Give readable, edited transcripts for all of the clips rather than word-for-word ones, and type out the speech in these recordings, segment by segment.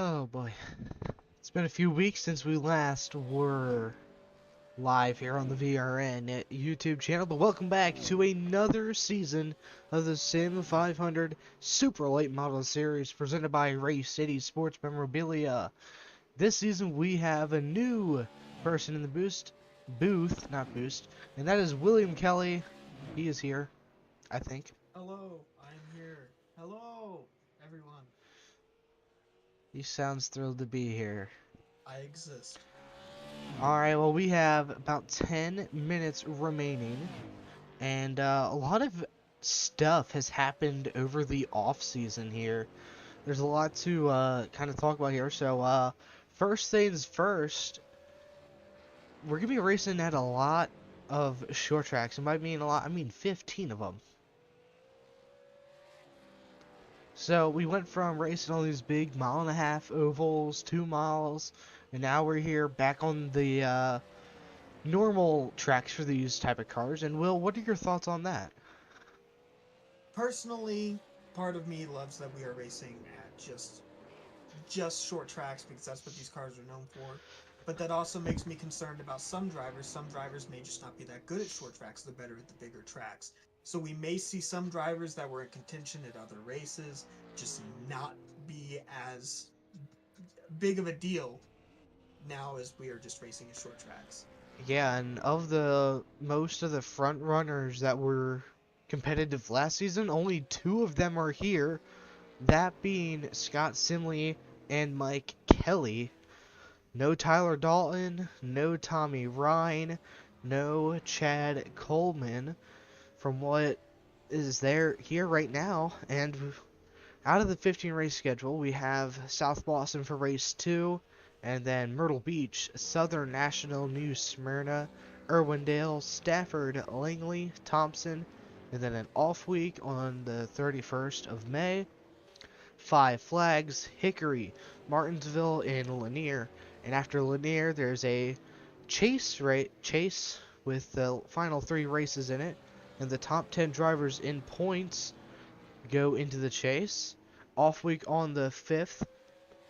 Oh boy. It's been a few weeks since we last were live here on the VRN YouTube channel, but welcome back to another season of the Sim500 Super Late Model Series presented by Race City Sports Memorabilia. This season we have a new person in the booth, and that is William Kelly. He is here, I think. Hello, I'm here. Hello, everyone. He sounds thrilled to be here. I exist. Alright, well, we have about 10 minutes remaining, and a lot of stuff has happened over the off season here. There's a lot to kind of talk about here. So, first things first, we're gonna be racing at a lot of short tracks. And by mean a lot, I mean 15 of them. So we went from racing all these big 1.5 mile ovals, 2 miles, and now we're here back on the normal tracks for these type of cars. And Will, what are your thoughts on that? Personally, part of me loves that we are racing at just short tracks because that's what these cars are known for. But that also makes me concerned about some drivers. Some drivers may just not be that good at short tracks. They're better at the bigger tracks. So we may see some drivers that were in contention at other races just not be as big of a deal now as we are just racing at short tracks. Yeah, and of the most of the front runners that were competitive last season, only 2 of them are here. That being Scott Simley and Mike Kelly. No Tyler Dalton, no Tommy Ryan, no Chad Coleman from what is there here right now. And out of the 15 race schedule, we have South Boston for race 2, and then Myrtle Beach, Southern National, New Smyrna, Irwindale, Stafford, Langley, Thompson, and then an off week on the 31st of May. Five Flags, Hickory, Martinsville, and Lanier. And after Lanier, there's a chase with the final 3 races in it, and the top 10 drivers in points go into the chase. Off week on the 5th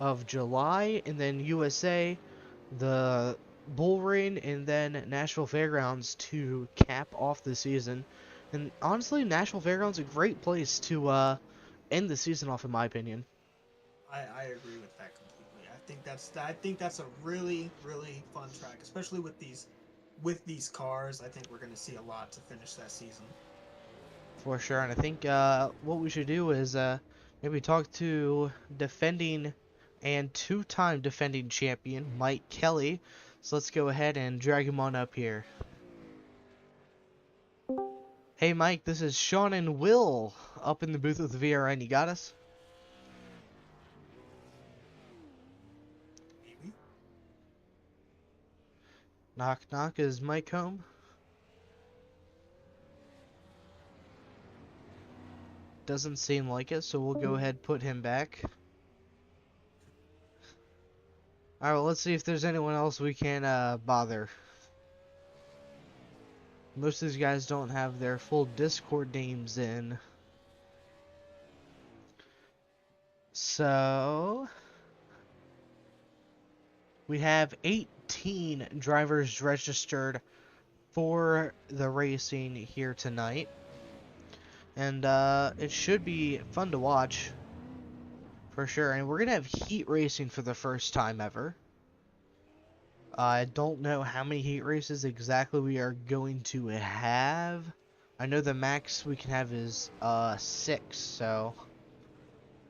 of July, and then USA, the Bull Ring, and then Nashville Fairgrounds to cap off the season. And honestly, Nashville Fairgrounds is a great place to end the season off, in my opinion. I agree with that completely. I think that's a really fun track, especially with these cars. I think we're going to see a lot to finish that season. For sure, and I think what we should do is maybe talk to defending and 2-time defending champion Mike Kelly. So let's go ahead and drag him on up here. Hey Mike, this is Sean and Will up in the booth with the VRN. You got us? Maybe. Knock knock, is Mike home? Doesn't seem like it, so we'll go ahead and put him back. Alright, well, let's see if there's anyone else we can bother. Most of these guys don't have their full Discord names in. So we have 18 drivers registered for the racing here tonight. And it should be fun to watch for sure. And we're going to have heat racing for the first time ever. I don't know how many heat races exactly we are going to have. I know the max we can have is 6, so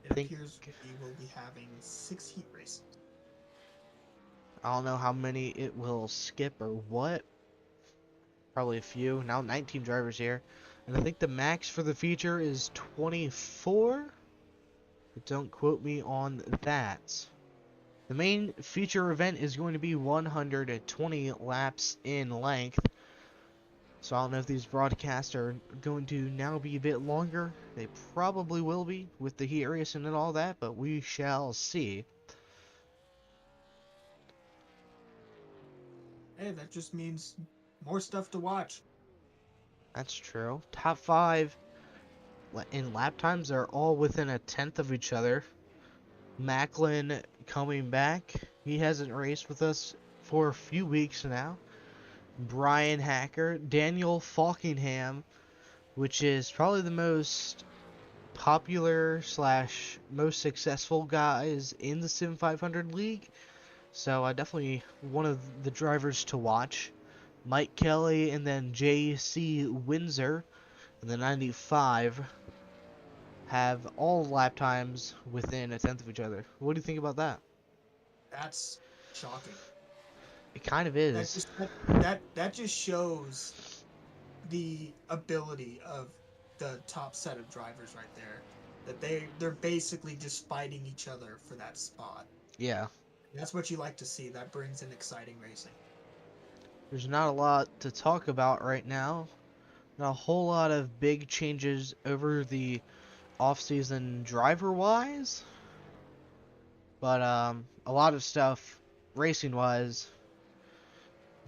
It I think appears we will be having 6 heat races. I don't know how many it will skip or what. Probably a few. Now 19 drivers here. And I think the max for the feature is 24. But don't quote me on that. The main feature event is going to be 120 laps in length. So I don't know if these broadcasts are going to now be a bit longer. They probably will be with the heat racing and all that, but we shall see. Hey, that just means more stuff to watch. That's true. Top 5 in lap times are all within a tenth of each other. Macklin coming back. He hasn't raced with us for a few weeks now. Brian Hacker, Daniel Falkingham, which is probably the most popular slash most successful guys in the Sim500 league. So definitely one of the drivers to watch. Mike Kelly and then J.C. Windsor in the 95 have all lap times within a tenth of each other. What do you think about that? That's shocking. It kind of That is. just that just shows the ability of the top set of drivers right there. That they're basically just fighting each other for that spot. Yeah. That's what you like to see. That brings in exciting racing. There's not a lot to talk about right now. Not a whole lot of big changes over the off-season driver-wise, but a lot of stuff racing-wise.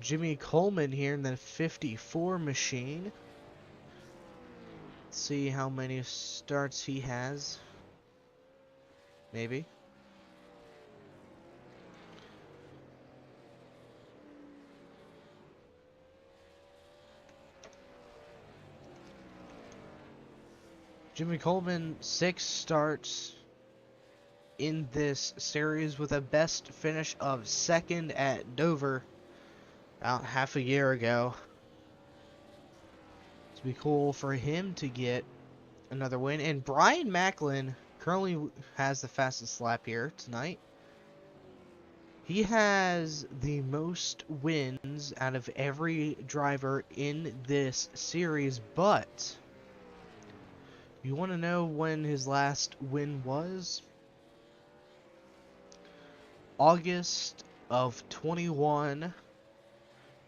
Jimmy Coleman here in the 54 machine. Let's see how many starts he has. Maybe. Jimmy Coleman, 6 starts in this series with a best finish of second at Dover about half a year ago. It'd be cool for him to get another win. And Brian Macklin currently has the fastest lap here tonight. He has the most wins out of every driver in this series, but you want to know when his last win was? August of 21,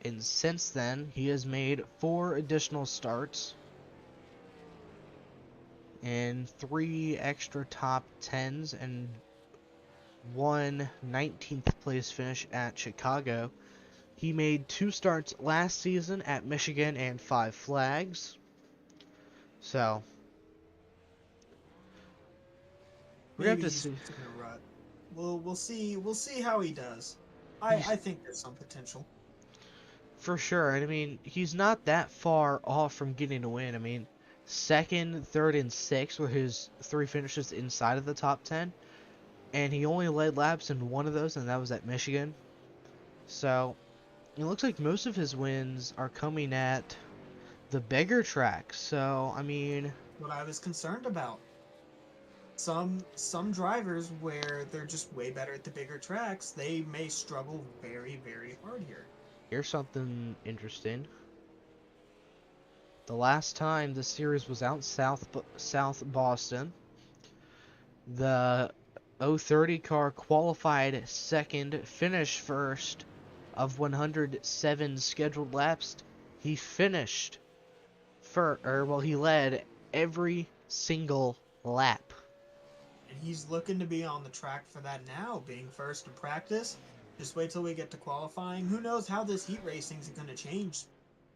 and since then he has made 4 additional starts and 3 extra top 10s and 1 19th place finish at Chicago. He made 2 starts last season at Michigan and 5 flags. So we're gonna have Maybe to he's see in a rut. We'll see how he does. he's, I think there's some potential. for sure. And I mean, he's not that far off from getting a win. I mean, second, third, and sixth were his 3 finishes inside of the top 10, and he only led laps in one of those, and that was at Michigan. So it looks like most of his wins are coming at the bigger tracks. So I mean, What I was concerned about. Some drivers where they're just way better at the bigger tracks, they may struggle very hard here. here's something interesting. The last time the series was out South Boston, the 030 car qualified second, finished first of 107 scheduled laps. He finished he led every single lap. And he's looking to be on the track for that now, being first in practice. Just wait till we get to qualifying. Who knows how this heat racing is going to change?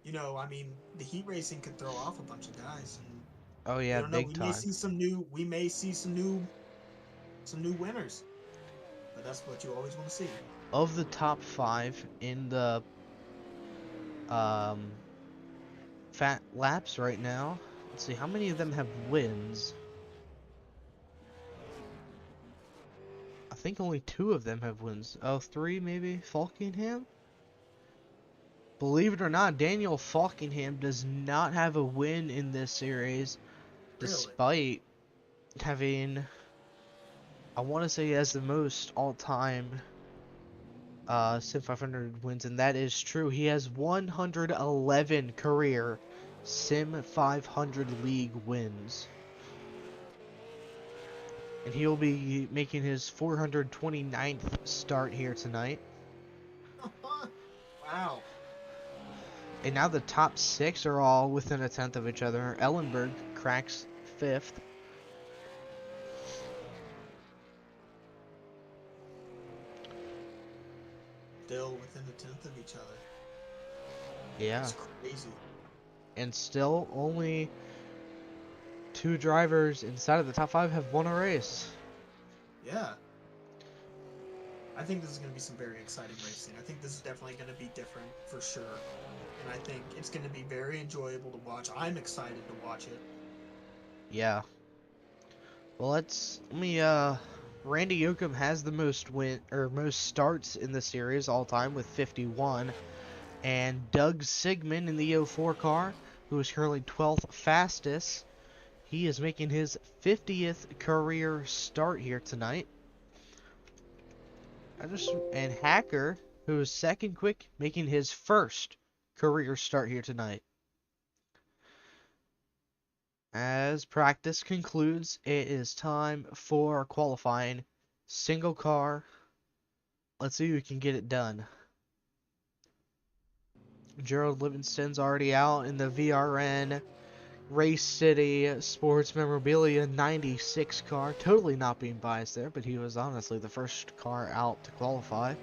I mean, the heat racing could throw off a bunch of guys, and Oh we yeah, don't know. big time. We may see some new winners. But that's what you always want to see. Of the top 5 in the um fat laps right now, let's see how many of them have wins. I think only 2 of them have wins. Oh, 3 maybe. Falkingham? Believe it or not, Daniel Falkingham does not have a win in this series, Really? despite having, I want to say he has the most all-time Sim 500 wins, and that is true. He has 111 career Sim 500 League wins. And he will be making his 429th start here tonight. Wow. And now the top 6 are all within a tenth of each other. Ellenberg cracks 5th. Still within a tenth of each other. Yeah. That's crazy. And still only 2 drivers inside of the top 5 have won a race. Yeah. I think this is going to be some very exciting racing. I think this is definitely going to be different for sure. And I think it's going to be very enjoyable to watch. I'm excited to watch it. Yeah. Well, let me Randy Yoakum has the most starts in the series all time with 51, and Doug Sigmund in the '04 car, who is currently 12th fastest, he is making his 50th career start here tonight. And Hacker, who is second quick, making his first career start here tonight. As practice concludes, it is time for qualifying. Single car. Let's see who can get it done. Gerald Livingston's already out in the VRN Race City Sports Memorabilia 96 car. Totally not being biased there, but he was honestly the first car out to qualify.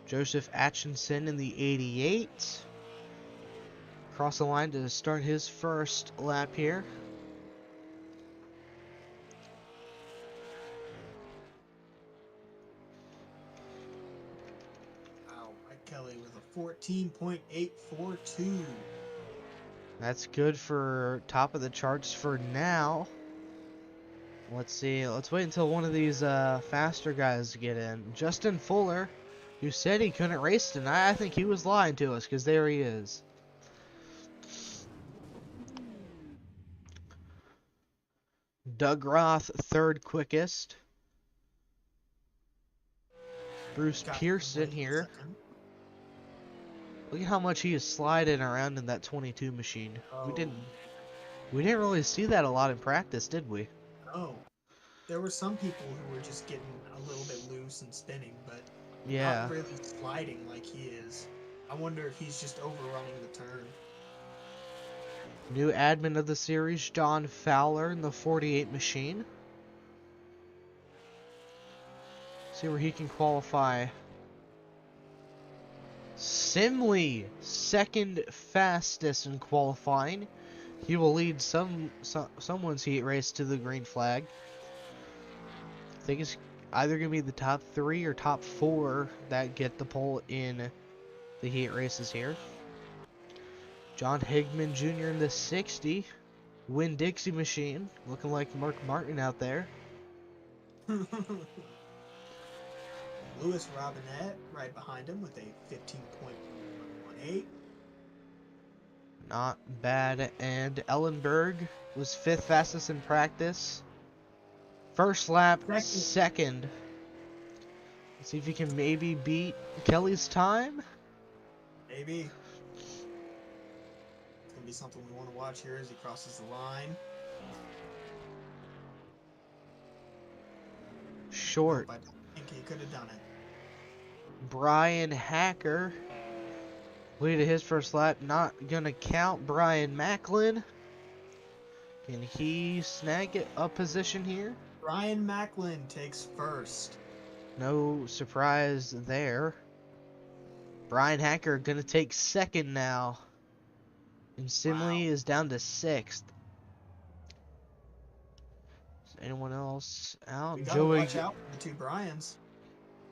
Joseph Atchison in the 88. Cross the line to start his first lap here. Wow, Mike Kelly with a 14.842. That's good for top of the charts for now. Let's see. Let's wait until one of these faster guys get in. Justin Fuller, who said he couldn't race tonight, I think he was lying to us because there he is. Doug Roth, third quickest. Bruce Got Pearson late here. second. Look at how much he is sliding around in that 22 machine. We Oh, didn't we didn't really see that a lot in practice, did we? no. There were some people who were just getting a little bit loose and spinning, but not Yeah. really sliding like he is. I wonder if he's just overrunning the turn. New admin of the series, John Fowler in the 48 machine. See where he can qualify. Simley, second fastest in qualifying. He will lead someone's heat race to the green flag. I think it's either going to be the top 3 or top 4 that get the pole in the heat races here. John Higman Jr. in the 60. Winn-Dixie machine, looking like Mark Martin out there. Lewis Robinette right behind him with a 15.118. Not bad. And Ellenberg was 5th fastest in practice. First lap, second. Let's see if he can maybe beat Kelly's time. Maybe. It's going to be something we want to watch here as he crosses the line. Short. Nope, I think he could have done it. Brian Hacker leading his first lap. Not going to count Brian Macklin. Can he snag a position here? Brian Macklin takes first. No surprise there. Brian Hacker going to take second now. And Simley is down to 6th. Is anyone else out? We gotta watch out for the two Brians.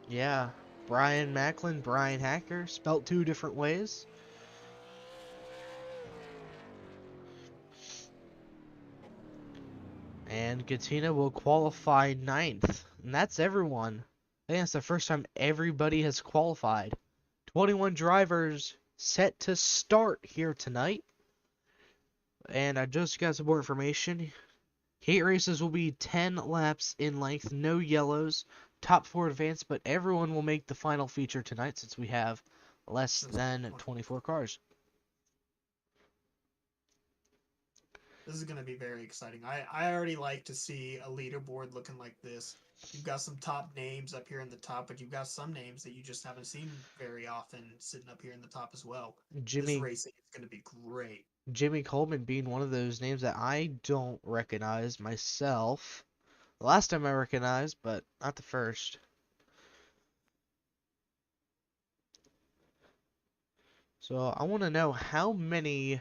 Yeah. Brian Macklin, Brian Hacker, spelt 2 different ways. And Gatina will qualify 9th. And that's everyone. I think that's the first time everybody has qualified. 21 drivers set to start here tonight. And I just got some more information. Heat races will be 10 laps in length, no yellows, top 4 advance, but everyone will make the final feature tonight since we have less than 24 cars. This is going to be very exciting. I already like to see a leaderboard looking like this. You've got some top names up here in the top, but you've got some names that you just haven't seen very often sitting up here in the top as well. This racing is going to be great. Jimmy Coleman being one of those names that I don't recognize myself. The last time I recognized, but not the first. So I want to know how many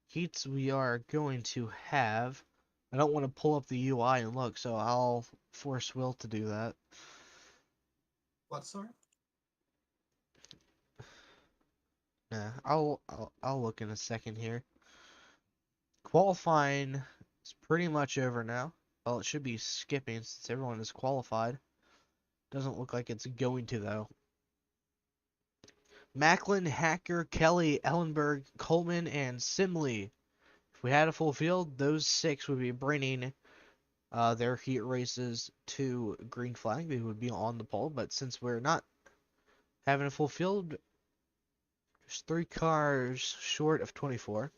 heats we are going to have. I don't want to pull up the UI and look, so I'll force Will to do that. What, sorry? Yeah, I'll look in a second here. Qualifying is pretty much over now. Well, it should be skipping since everyone is qualified. Doesn't look like it's going to though. Macklin, Hacker, Kelly, Ellenberg, Coleman, and Simley. If we had a full field, those six would be bringing their heat races to green flag. They would be on the pole, but since we're not having a full field, there's 3 cars short of 24.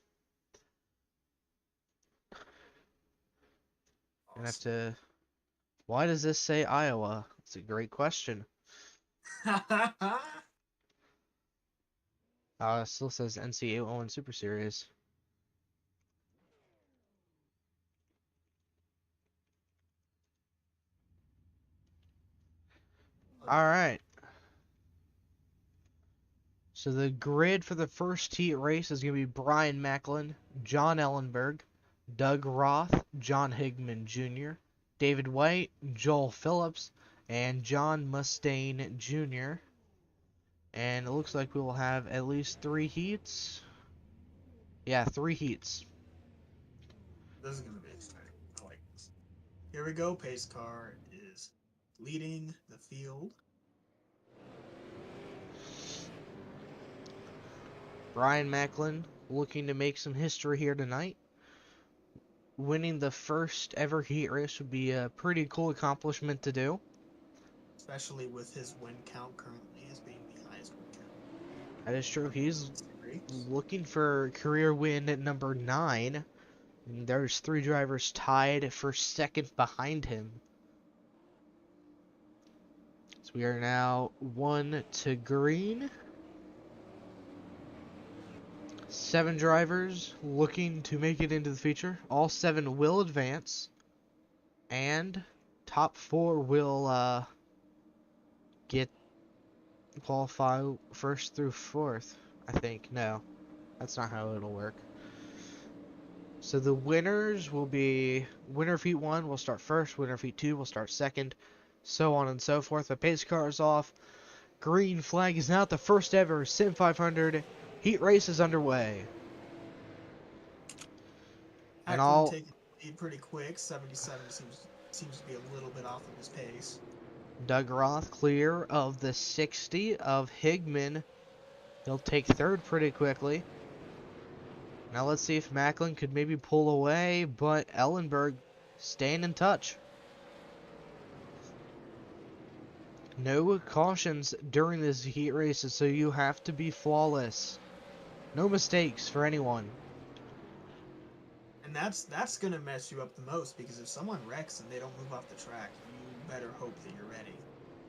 Gonna have Awesome. to. Why does this say Iowa? It's a great question. It still says NCAA Owen Super Series. All Okay. right. So the grid for the first heat race is going to be Brian Macklin, John Ellenberg, Doug Roth, John Higman Jr., David White, Joel Phillips, and John Mustaine Jr. And it looks like we will have at least 3 heats. Yeah, 3 heats. This is going to be exciting. I like this. Here we go. Pace car is leading the field. Brian Macklin looking to make some history here tonight. Winning the first ever heat race would be a pretty cool accomplishment to do. Especially with his win count currently as being the highest win count That is true. He's in series. looking for career win at number 9. And there's 3 drivers tied for second behind him. So we are now 1 to green. 7 drivers looking to make it into the feature. All 7 will advance. And top 4 will get qualify first through fourth. I think. No, that's not how it'll work. So the winners will be winner of heat 1 will start first, winner of heat 2 will start second, so on and so forth. The pace car is off. Green flag is now the first ever Sim500 heat race is underway. And Acklin all taking the lead pretty quick. 77 seems to be a little bit off of his pace. Doug Roth clear of the 60 of Higman. He'll take third pretty quickly. Now let's see if Macklin could maybe pull away, but Ellenberg staying in touch. No cautions during this heat race, so you have to be flawless. No mistakes for anyone. And that's gonna mess you up the most because if someone wrecks and they don't move off the track, you better hope that you're ready.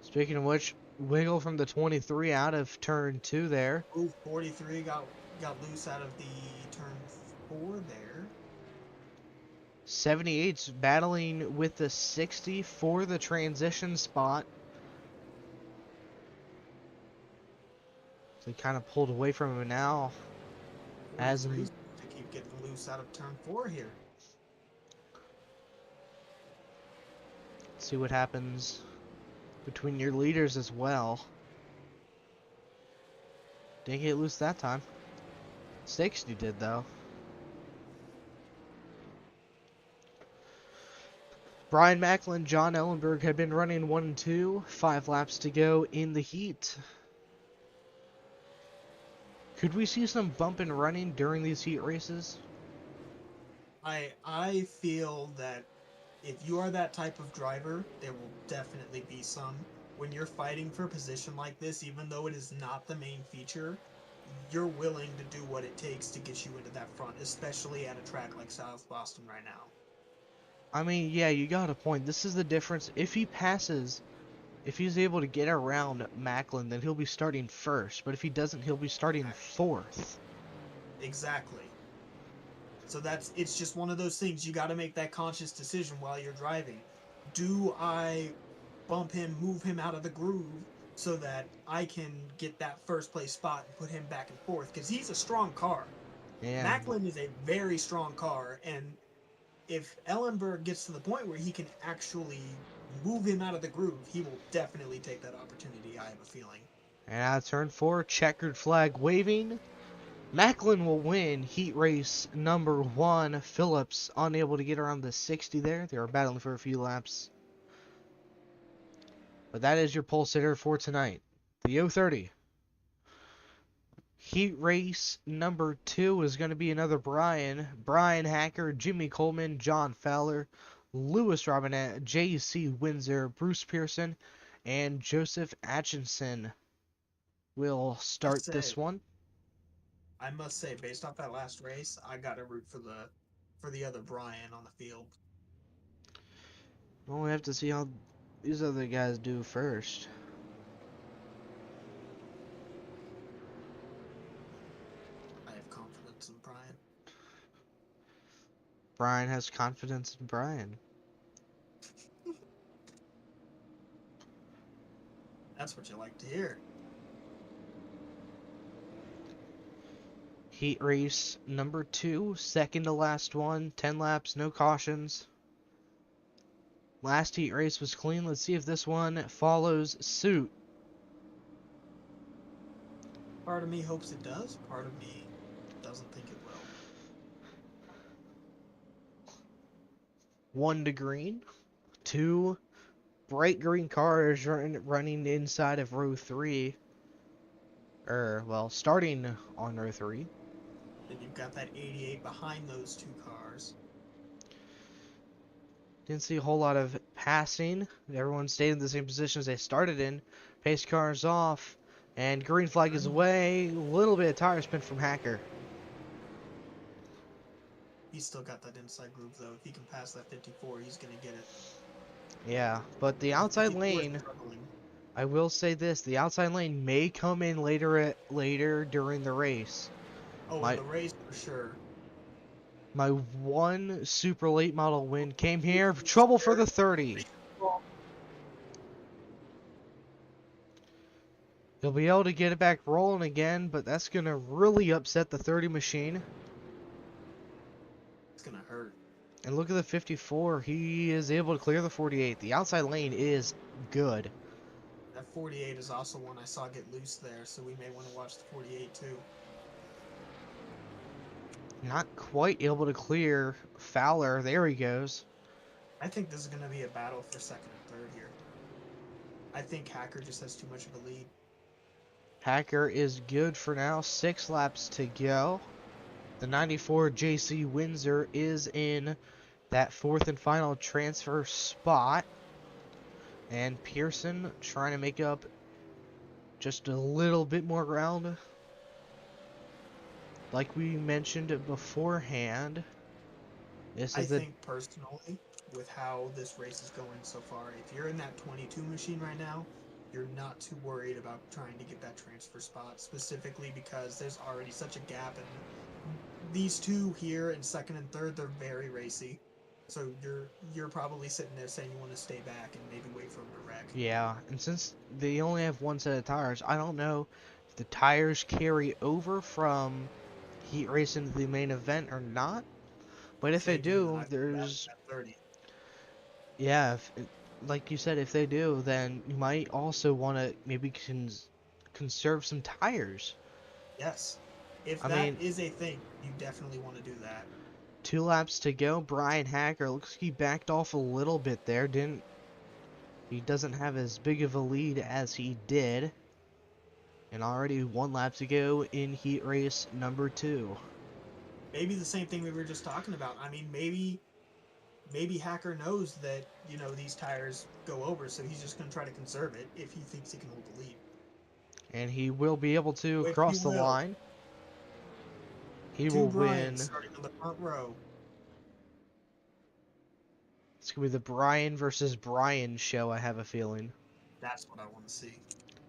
Speaking of which, wiggle from the 23 out of turn 2 there. Ooh, 43 got loose out of the turn 4 there. 78's battling with the 60 for the transition spot. So he kind of pulled away from him now. As 43 to keep getting loose out of turn 4 here. see what happens between your leaders as well. Didn't get loose that time. 60 did though. Brian Macklin, John Ellenberg have been running 1 and 2. 5 laps to go in the heat. Could we see some bump and running during these heat races? I feel that if you are that type of driver, there will definitely be some. When you're fighting for a position like this, even though it is not the main feature, you're willing to do what it takes to get you into that front, especially at a track like South Boston right now. I mean, yeah, you got a point. This is the difference. If he passes, if he's able to get around Macklin, then he'll be starting first. But if he doesn't, he'll be starting fourth. Exactly. So it's just one of those things you got to make that conscious decision while you're driving. Do I bump him, move him out of the groove so that I can get that first place spot and put him back and forth because he's a strong car. And Macklin is a very strong car, and if Ellenberg gets to the point where he can actually move him out of the groove, he will definitely take that opportunity. I have a feeling. out of turn 4, checkered flag waving. Macklin will win heat race number 1. Phillips unable to get around the 60 there. They were battling for a few laps. But that is your pole sitter for tonight. The 030. Heat race number 2 is going to be another Brian Hacker, Jimmy Coleman, John Fowler, Lewis Robinette, J.C. Windsor, Bruce Pearson, and Joseph Atchison will I start say, this one. I must say, based off that last race, I got to root for the other Brian on the field. Well, we have to see how these other guys do first. I have confidence in Brian. Brian has confidence in Brian. That's what you like to hear. Heat race number 2, second to last one, 10 laps, no cautions. Last heat race was clean. Let's see if this one follows suit. Part of me hopes it does. Part of me doesn't think it will. 1 to green. 2 bright green cars running inside of row 3. Well, starting on row 3. Then you've got that 88 behind those two cars. Didn't see a whole lot of passing. Everyone stayed in the same position as they started in. Pace cars off. And green flag is away. A little bit of tire spin from Hacker. He's still got that inside groove, though. If he can pass that 54, he's going to get it. Yeah, but the The outside 54 is lane, struggling. I will say this, the outside lane may come in later during the race. Oh, in My the race for sure. my one super late model win came here. Trouble for the 30. He'll be able to get it back rolling again, but that's going to really upset the 30 machine. It's going to hurt. And look at the 54. He is able to clear the 48. The outside lane is good. That 48 is also one I saw get loose there, so we may want to watch the 48 too. Not quite able to clear Fowler. There he goes. I think this is going to be a battle for second and third here. I think Hacker just has too much of a lead. Hacker is good for now. 6 laps to go. The 94 JC Windsor is in that 4th and final transfer spot. And Pearson trying to make up just a little bit more ground. Like we mentioned beforehand, this I is the think personally, with how this race is going so far, if you're in that 22 machine right now, you're not too worried about trying to get that transfer spot, specifically because there's already such a gap, and these two here in second and third, they're very racy. So you're probably sitting there saying you want to stay back and maybe wait for them to wreck. yeah, and since they only have one set of tires, I don't know if the tires carry over from heat race into the main event or not. But if they They do, and do, I've been battling there's that 30. yeah, like you said, if they do, then you might also want to maybe conserve some tires. Yes. If I that mean, is a thing, you definitely want to do that. 2 laps to go. Brian Hacker looks like he backed off a little bit there. He doesn't have as big of a lead as he did. And already 1 lap to go in heat race number 2. Maybe the same thing we were just talking about. I mean, maybe Hacker knows that, these tires go over, so he's just going to try to conserve it if he thinks he can hold the lead. And he will be able to Which he cross the will. line. He Two will Bryans win. starting on the front row. It's going to be the Brian versus Brian show, I have a feeling. That's what I want to see.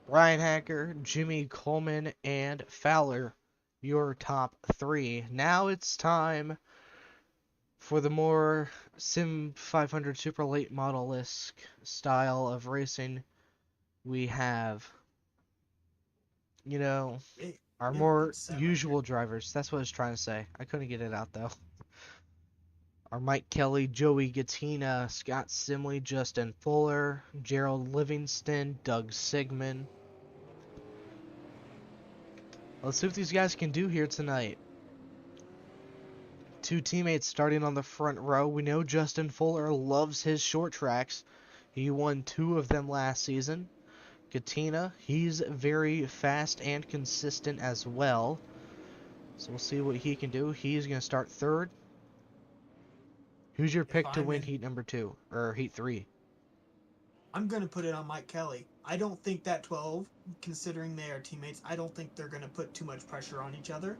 Brian Hacker, Jimmy Coleman, and Fowler, your top 3. Now it's time for the more Sim500 super late model-esque style of racing. We have, Our We have a more good set right here. usual drivers. That's what I was trying to say. I couldn't get it out though. Are Mike Kelly, Joey Gattina, Scott Simley, Justin Fuller, Gerald Livingston, Doug Sigmund. Let's see what these guys can do here tonight. Two teammates starting on the front row. We know Justin Fuller loves his short tracks. He won 2 of them last season. Gattina, he's very fast and consistent as well. So we'll see what he can do. He's going to start third. Who's your If pick to I'm win in, heat number 2 or heat 3? I'm gonna put it on Mike Kelly. I don't think that 12, considering they are teammates, I don't think they're gonna put too much pressure on each other.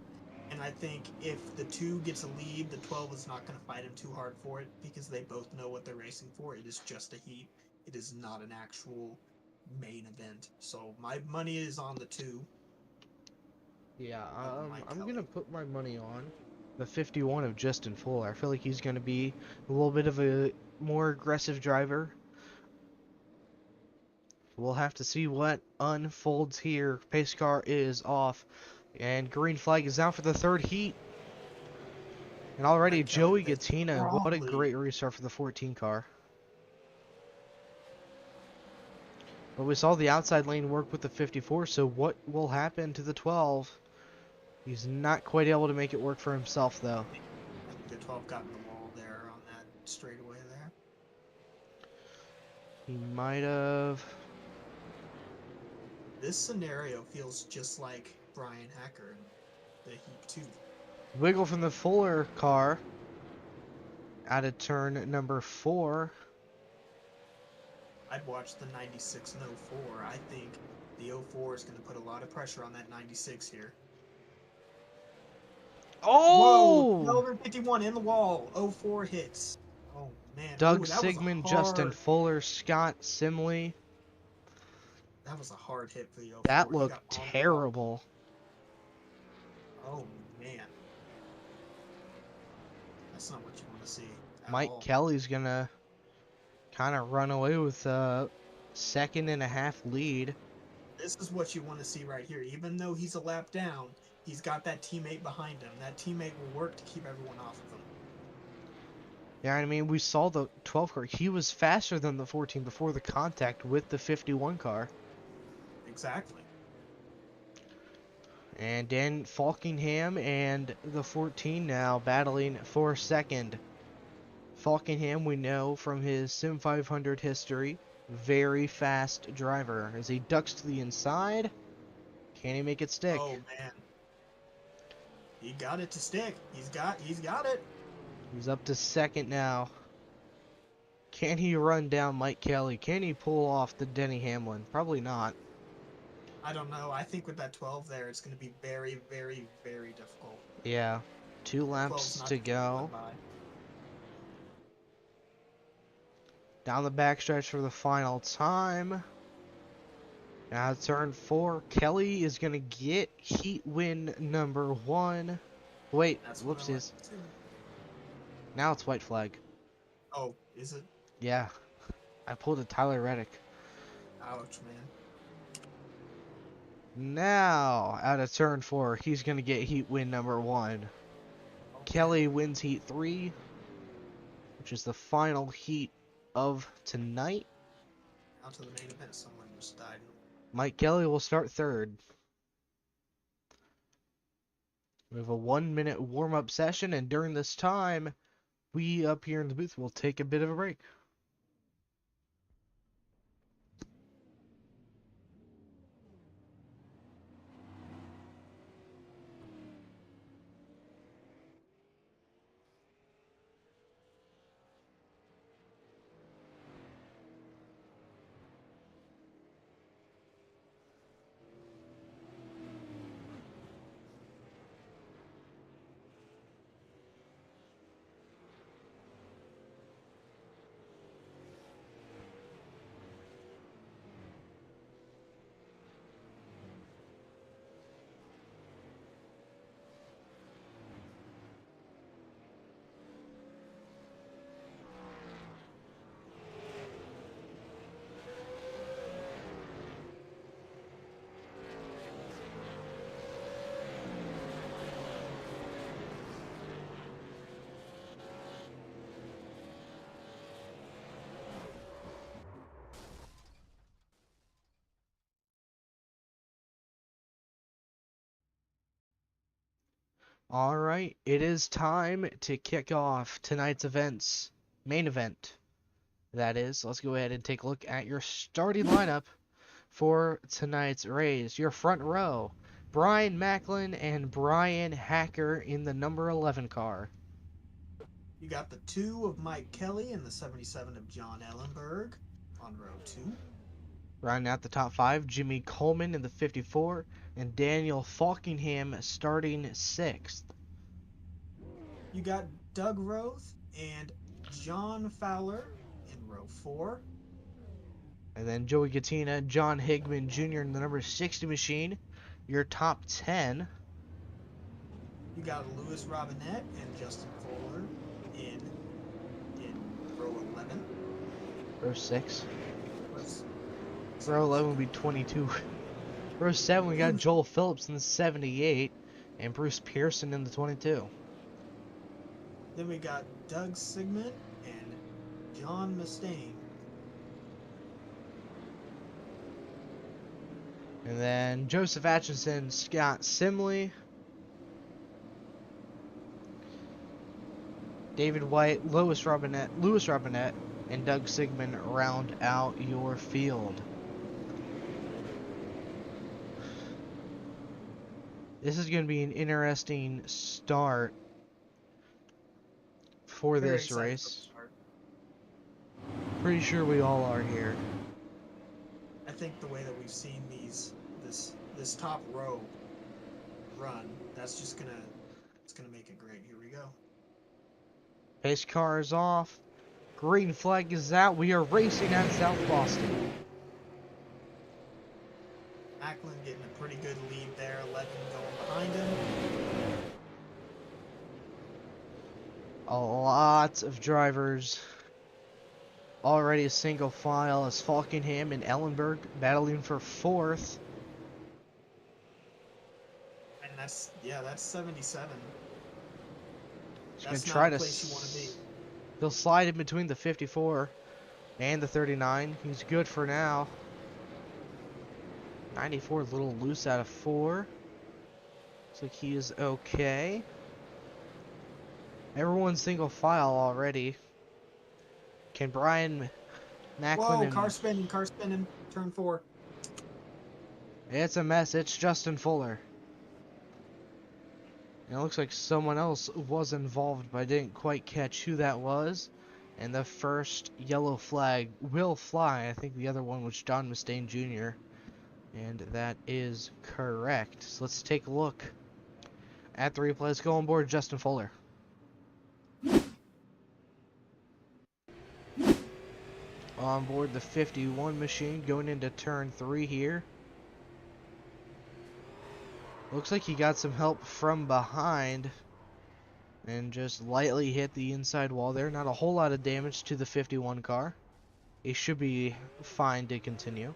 And I think if the 2 gets a lead, the 12 is not gonna fight him too hard for it because they both know what they're racing for. It is just a heat. It is not an actual main event. So my money is on the 2 Yeah, of Mike I'm gonna Kelly. put my money on the 51 of Justin Fuller. I feel like he's gonna be a little bit of a more aggressive driver. We'll have to see what unfolds here. Pace car is off, and green flag is out for the third heat. And already Mike Kelly Joey with a Gattina, strong what a lead. great restart for the 14 car. But we saw the outside lane work with the 54, so what will happen to the 12? He's not quite able to make it work for himself, though. I think the 12 got in the wall there on that straightaway there. He might have... This scenario feels just like Brian Hacker in the Heat 2. Wiggle from the Fuller car out of turn number 4. I'd watch the 96 and 04. I think the 04 is going to put a lot of pressure on that 96 here. Whoa! Oh! Melbourne 51 in the wall. 04 hits. Oh, man. Doug Oh, that was a Sigmund, Justin hard... Fuller, Scott Simley. That was a hard hit for the That 04. He looked got on the wall. terrible. Oh, man. That's not what you want to see at Mike all. Kelly's gonna kind of run away with a 2.5 lead. This is what you want to see right here. Even though he's a lap down, he's got that teammate behind him. That teammate will work to keep everyone off of him. Yeah, I mean, we saw the 12 car. He was faster than the 14 before the contact with the 51 car. Exactly. And Dan Falkingham and the 14 now battling for second. Falkingham, we know from his Sim500 history, very fast driver. As he ducks to the inside, can he make it stick? Oh man, he got it to stick. He's got it. He's up to second now. Can he run down Mike Kelly? Can he pull off the Denny Hamlin? Probably not. I don't know. I think with that 12 there, it's going to be very, very, very difficult. Yeah. 2 12's laps not to going to get go. run by. Down the backstretch for the final time. Now turn 4. Kelly is going to get heat win number 1. Wait, That's what I like whoopsies. to see. Now it's white flag. Oh, is it? Yeah. I pulled a Tyler Reddick. Ouch, man. Now, out of turn 4, he's going to get heat win number 1. Okay. Kelly wins heat 3, which is the final heat of tonight. Out to the main event. Someone just died. Mike Kelly will start third. We have a 1-minute warm-up session, and during this time, we up here in the booth will take a bit of a break. Alright, it is time to kick off tonight's main event. That is, let's go ahead and take a look at your starting lineup for tonight's race. Your front row, Brian Macklin and Brian Hacker in the number 11 car. You got the 2 of Mike Kelly and the 77 of John Ellenberg on row 2. Rounding out the top 5, Jimmy Coleman in the 54 and Daniel Falkingham starting 6th. You got Doug Roth and John Fowler in row 4. And then Joey Gattina, John Higman Jr. in the number 60 machine. Your top 10. You got Louis Robinette and Justin Fuller in row 11. Row 6. Rows- Row 11 would be 22. Row 7, we got Joel Phillips in the 78 and Bruce Pearson in the 22. Then we got Doug Sigmund and John Mustaine. And then Joseph Atchison, Scott Simley, David White, Louis Robinette, and Doug Sigmund round out your field. This is going to be an interesting start for Very this excited race. for the start. Pretty sure we all are here. I think the way that we've seen this top row run, that's just gonna make it great. Here we go. Pace car is off. Green flag is out. We are racing at South Boston. Macklin getting a pretty good lead there. 11 going behind him. A lot of drivers already a single file as Falkingham and Ellenberg battling for 4th. And that's 77. He's going That's to not try a to place you want to be. He'll slide in between the 54 and the 39. He's good for now. 94 a little loose out of 4. Looks like he is okay. Everyone's single file already. Can Brian Macklin Whoa, and... car spinning, turn 4. It's a mess. It's Justin Fuller. And it looks like someone else was involved, but I didn't quite catch who that was. And the first yellow flag will fly. I think the other one was John Mustaine Jr. And that is correct. So let's take a look at the replay. Let's go on board Justin Fuller. On board the 51 machine going into turn 3 here. Looks like he got some help from behind and just lightly hit the inside wall there. Not a whole lot of damage to the 51 car. He should be fine to continue.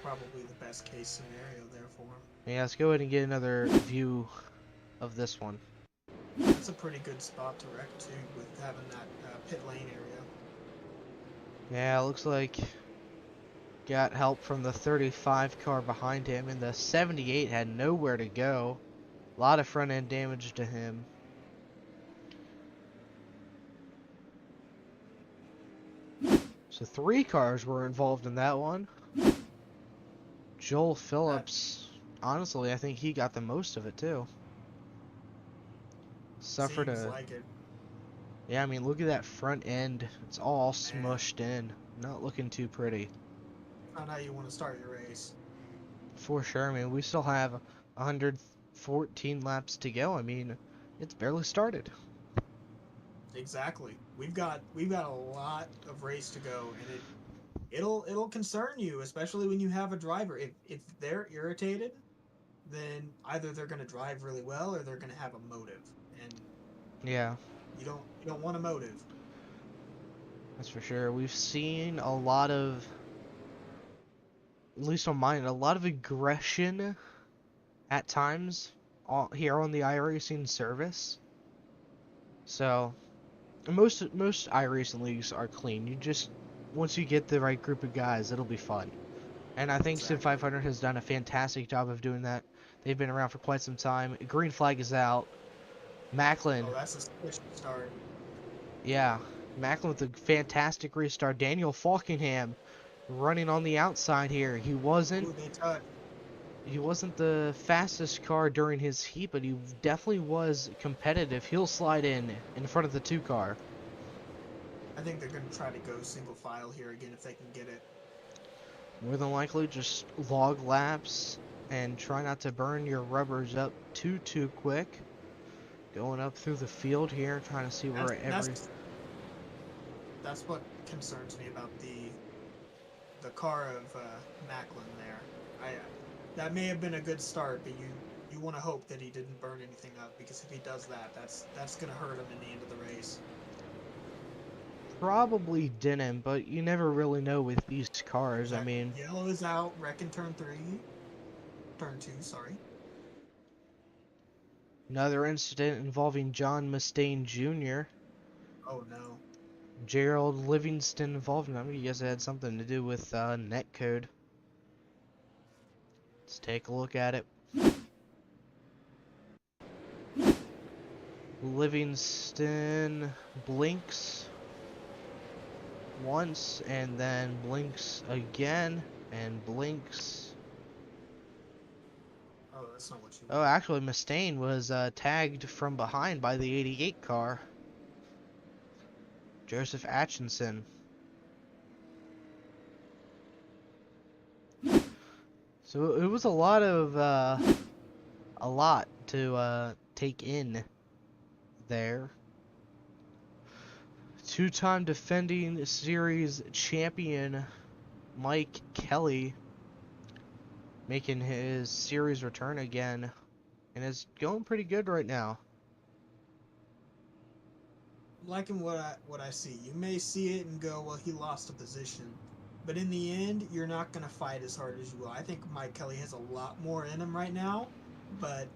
Probably the best case scenario there for him. Yeah, let's go ahead and get another view of this one. That's a pretty good spot to wreck too, with having that pit lane area. Yeah, looks like got help from the 35 car behind him, and the 78 had nowhere to go. A lot of front end damage to him. So 3 cars were involved in that one. Joel Phillips, honestly, I think he got the most of it too. Suffered Seems a... like it. Yeah, I mean, look at that front end. It's all smushed in. Not looking too pretty. Not how you want to start your race. For sure. I mean, we still have 114 laps to go. I mean, it's barely started. Exactly. We've got a lot of race to go, and it'll concern you, especially when you have a driver. If they're irritated, then either they're going to drive really well or they're going to have a motive, and Yeah, you don't want a motive. that's for sure. We've seen a lot of, at least on mine, a lot of aggression at times here on the iRacing service. So most iRacing leagues are clean. You just, once you get the right group of guys, it'll be fun. And I think Exactly. Sim500 has done a fantastic job of doing that. They've been around for quite some time. Green flag is out. Macklin, Oh, that's a squishy start. yeah, Macklin with a fantastic restart. Daniel Falkingham running on the outside here. Ooh, they touch. He wasn't the fastest car during his heat, but he definitely was competitive. He'll slide in front of the 2 car. I think they're going to try to go single file here again if they can get it. More than likely, just log laps and try not to burn your rubbers up too quick. Going up through the field here, trying to see That's where every... that's that's what concerns me about the car of Macklin there. I that may have been a good start, but you want to hope that he didn't burn anything up, because if he does that, that's going to hurt him in the end of the race. Probably didn't, but you never really know with these Is cars. I that mean, yellow is out? Wreck in turn two. Sorry. another incident involving John Mustaine Jr. Oh no. Gerald Livingston involved. I mean, I guess it had something to do with netcode. Let's take a look at it. Livingston blinks once and then blinks again and blinks. Oh, that's not what you Oh, want. actually, Mustaine was tagged from behind by the 88 car. Joseph Atchison. So it was a lot to take in there. Two-time defending series champion Mike Kelly making his series return again, and is going pretty good right now. Liking what I see. You may see it and go, well, he lost a position, but in the end, you're not gonna fight as hard as you will. I think Mike Kelly has a lot more in him right now, but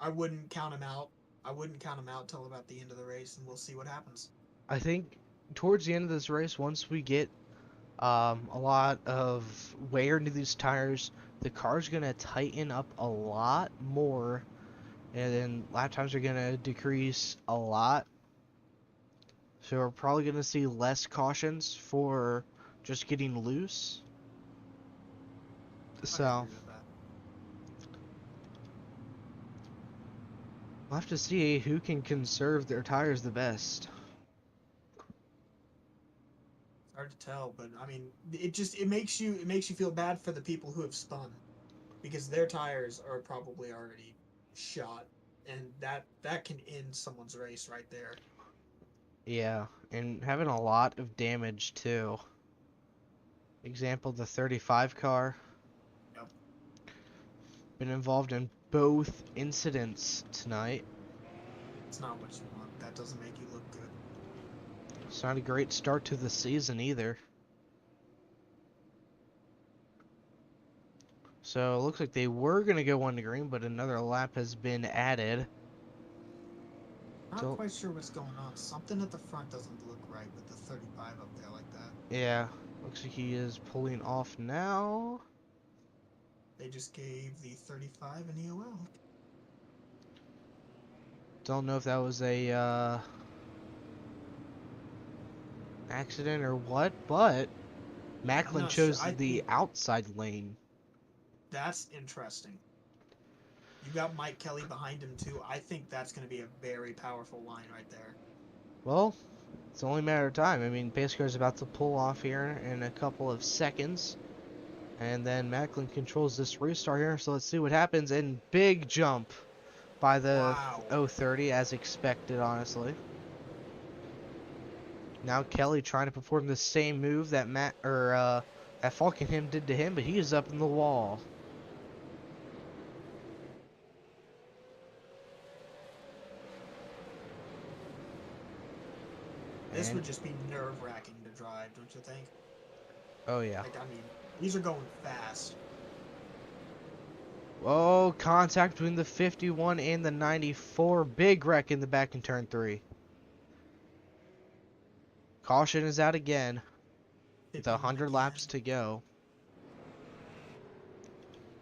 I wouldn't count him out. I wouldn't count him out till about the end of the race, and we'll see what happens. I think towards the end of this race, once we get a lot of wear into these tires, the car's gonna tighten up a lot more, and then lap times are gonna decrease a lot. So we're probably gonna see less cautions for just getting loose. I So agree with that. we'll have to see who can conserve their tires the best. It's hard to tell, but I mean, it makes you feel bad for the people who have spun, because their tires are probably already shot, and that can end someone's race right there. Yeah, and having a lot of damage too. Example, the 35 car. Yep. Been involved in both incidents tonight. It's not what you want. That doesn't make you look good. It's not a great start to the season either. So it looks like they were going to go on to green, but another lap has been added. Not Don't, quite sure what's going on. Something at the front doesn't look right with the 35 up there like that. yeah, looks like he is pulling off now. They just gave the 35 an EOL. Don't know if that was a accident or what, but I'm Macklin not sure. chose I the think outside lane. that's interesting. You got Mike Kelly behind him too. I think that's going to be a very powerful line right there. Well, it's only a matter of time. I mean, Pacecar's about to pull off here in a couple of seconds. And then Macklin controls this restart here, so let's see what happens. And big jump by the Wow. 030 as expected, honestly. Now Kelly trying to perform the same move that that Falkenham did to him, but he is up in the wall. This And would just be nerve-wracking to drive, don't you think? oh yeah. Like, I mean, these are going fast. Oh, contact between the 51 and the 94. Big wreck in the back in turn 3. Caution is out again. With 51 100 laps again. to go.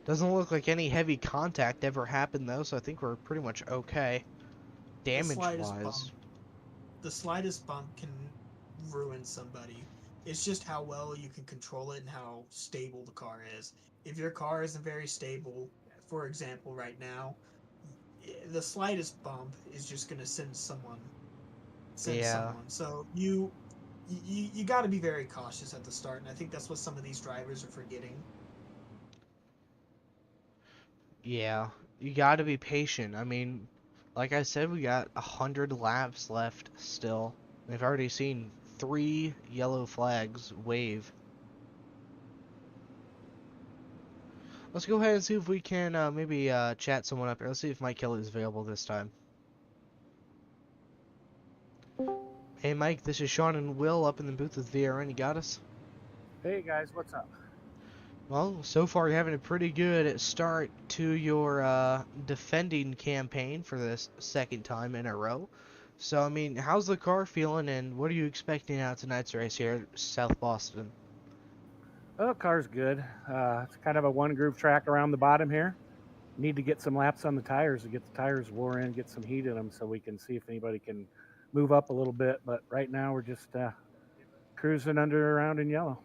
Doesn't look like any heavy contact ever happened though, so I think we're pretty much okay. The damage slightest wise. bump, the slightest bump can ruin somebody. It's just how well you can control it and how stable the car is. If your car isn't very stable, for example, right now, the slightest bump is just going to send Yeah, someone. So you got to be very cautious at the start, and I think that's what some of these drivers are forgetting. yeah. You gotta be patient. I mean, like I said, we got 100 laps left still. We've already seen 3 yellow flags wave. Let's go ahead and see if we can maybe chat someone up here. Let's see if Mike Kelly is available this time. Hey Mike, this is Sean and Will up in the booth with VRN. You got us? Hey guys, what's up? Well, so far you're having a pretty good start to your defending campaign for this second time in a row. So, I mean, how's the car feeling and what are you expecting out of tonight's race here at South Boston? Oh, car's good. It's kind of a one groove track around the bottom here. Need to get some laps on the tires to get the tires wore in, get some heat in them so we can see if anybody can move up a little bit. But right now we're just cruising under around in yellow.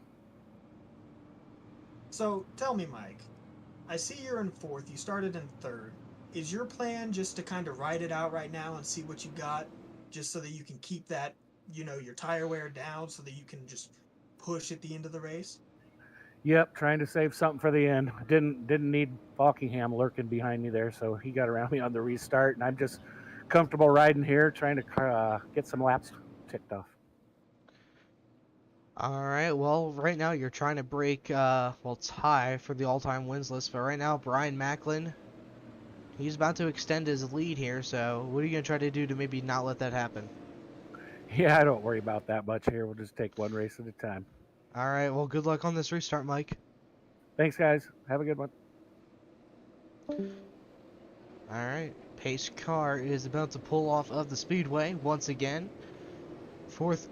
So tell me, Mike, I see you're in fourth. You started in third. Is your plan just to kind of ride it out right now and see what you got, just so that you can keep that, your tire wear down, so that you can just push at the end of the race? Yep, trying to save something for the end. Didn't need Falkingham lurking behind me there, so he got around me on the restart, and I'm just comfortable riding here, trying to get some laps ticked off. Alright, well, right now you're trying to break, well, tie for the all-time wins list, but right now Brian Macklin, he's about to extend his lead here, so what are you going to try to do to maybe not let that happen? Yeah, I don't worry about that much here. We'll just take one race at a time. Alright, well, good luck on this restart, Mike. Thanks, guys. Have a good one. Alright, pace car is about to pull off of the speedway once again. Fourth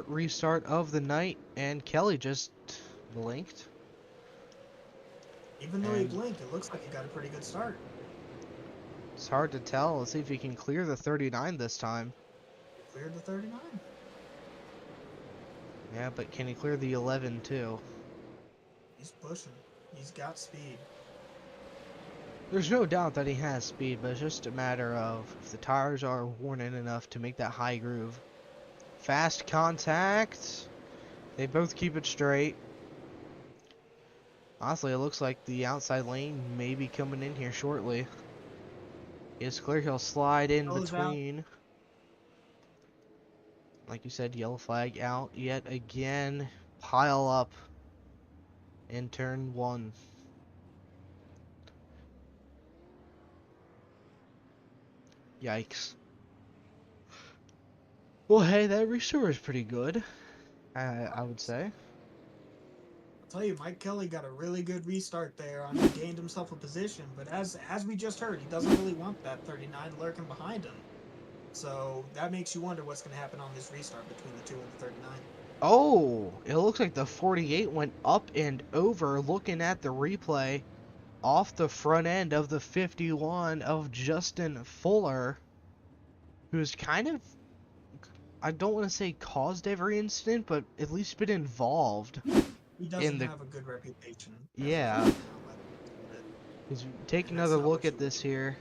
restart of the night, and Kelly just blinked. Even though he And blinked, it looks like he got a pretty good start. it's hard to tell. Let's see if he can clear the 39 this time. He cleared the 39. Yeah, but can he clear the 11 too? He's pushing. He's got speed. There's no doubt that he has speed, but it's just a matter of if the tires are worn in enough to make that high groove. Fast contact. They both keep it straight. Honestly, it looks like the outside lane may be coming in here shortly. It's clear he'll slide in Goes out. between. Like you said, yellow flag out yet again. Pile up in turn one. Yikes. Well, hey, that restore is pretty good, I would say. I'll tell you, Mike Kelly got a really good restart there. He gained himself a position, but as we just heard, he doesn't really want that 39 lurking behind him. So that makes you wonder what's going to happen on this restart between the 2 and the 39. Oh, it looks like the 48 went up and over looking at the replay off the front end of the 51 of Justin Fuller, who's kind of, I don't want to say caused every incident, but at least been involved He in doesn't the, have a good reputation as of yeah. right now, by the looks of it, He's take and that's another not look what you at want. this here.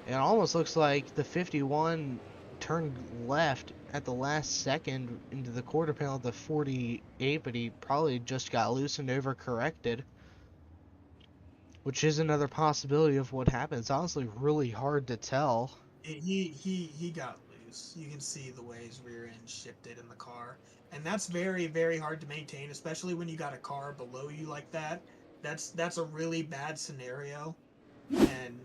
It almost looks like the 51 turned left at the last second into the quarter panel of the 48, but he probably just got loosened over corrected, which is another possibility of what happened. It's honestly really hard to tell. He got loose. You can see the way his rear end shifted in the car, and that's very very hard to maintain, especially when you got a car below you like that. That's a really bad scenario, and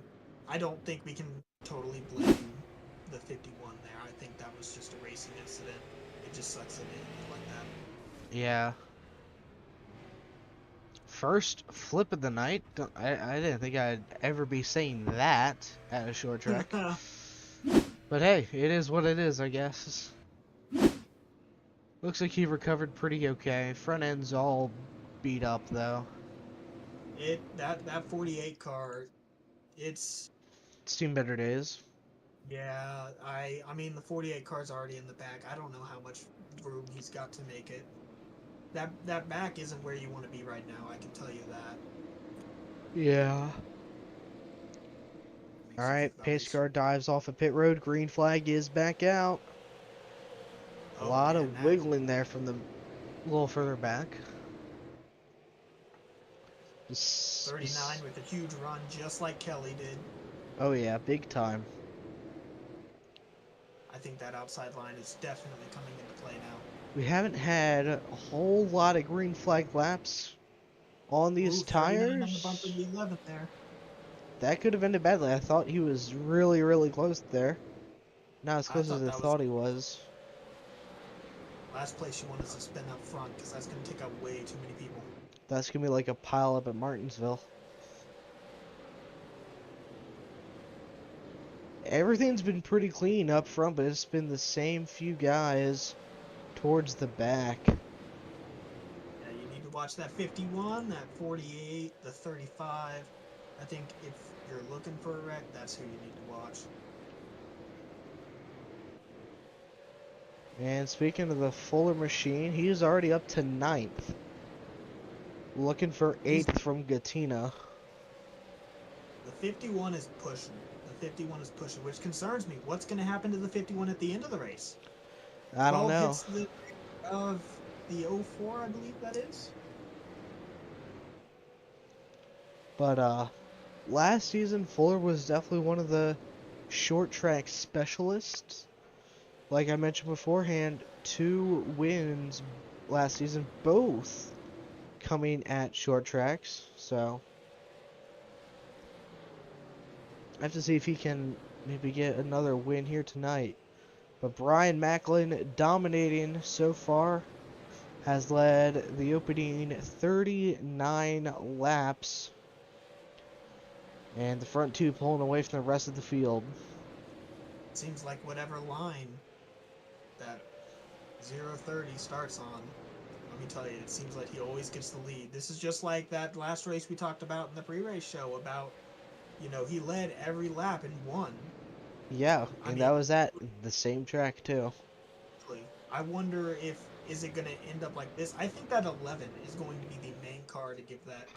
I don't think we can totally blame the 51 there. I think that was just a racing incident. It just sucks that it ended like Yeah. First flip of the night. I didn't think I'd ever be saying that at a short track. that. But hey, it is what it is, I guess. Looks like he recovered pretty okay. Front end's all beat up though. That 48 car, it's Seen better days. Yeah, I mean the 48 car's already in the back. I don't know how much room he's got to make it. That back isn't where you want to be right now, I can tell you that. Yeah. Makes you think Alright, about pace these. car dives off of pit road. Green flag is back out. A Oh lot man, of that wiggling there from the little further back. Just, 39 with a huge run just like Kelly did. oh yeah, big time. I think that outside line is definitely coming into play now. We haven't had a whole lot of green flag laps on these Ooh, 39 on the bumper, tires. the 11th there. That could have ended badly. I thought he was really, really close there. Not as I close as thought I that was thought he was. last place you want is to spin up front because that's going to take out way too many people. That's gonna be like a pile up at Martinsville. Everything's been pretty clean up front, but it's been the same few guys towards the back. Yeah, you need to watch that 51, that 48, the 35. I think if you're looking for a wreck, that's who you need to watch. And speaking of the Fuller machine, he's already up to ninth. Looking for He's 8th from Gatina. The 51 is pushing. The 51 is pushing, which concerns me. What's going to happen to the 51 at the end of the race? I don't 12 know. hits the of the 04, I believe that is. But last season Fuller was definitely one of the short track specialists. Like I mentioned beforehand, 2 wins last season, both coming at short tracks. So I have to see if he can maybe get another win here tonight. But Brian Macklin dominating so far, has led the opening 39 laps, and the front 2 pulling away from the rest of the field. Seems like whatever line that 030 starts on, let me tell you, it seems like he always gets the lead. This is just like that last race we talked about in the pre-race show about, he led every lap and won. Yeah, I and mean, that was at the same track too. I wonder if is it going to end up like this. I think that 11 is going to be the main car to give that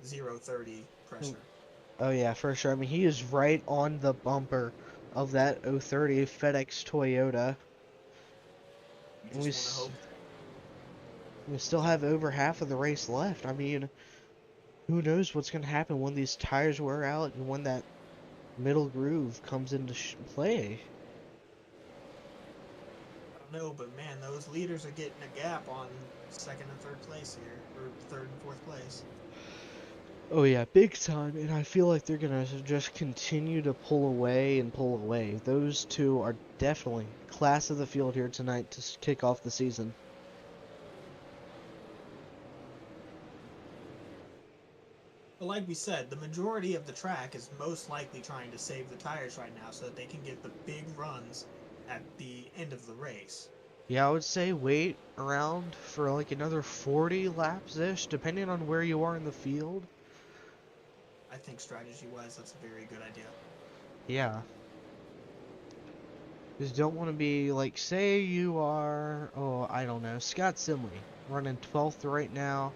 030 Mm. pressure. Oh yeah, for sure. I mean, he is right on the bumper of that 030 FedEx Toyota. You And just want to hope. we still have over half of the race left. I mean, who knows what's going to happen when these tires wear out and when that middle groove comes into play. I don't know, but man, those leaders are getting a gap on second and third place here, or third and fourth place. Oh yeah, big time, and I feel like they're gonna just continue to pull away and pull away. Those two are definitely class of the field here tonight to kick off the season. But like we said, the majority of the track is most likely trying to save the tires right now so that they can get the big runs at the end of the race. Yeah, I would say wait around for like another 40 laps-ish, depending on where you are in the field. I think strategy-wise, that's a very good idea. Yeah. Just don't want to be like, say you are, oh, I don't know, Scott Simley, running 12th right now,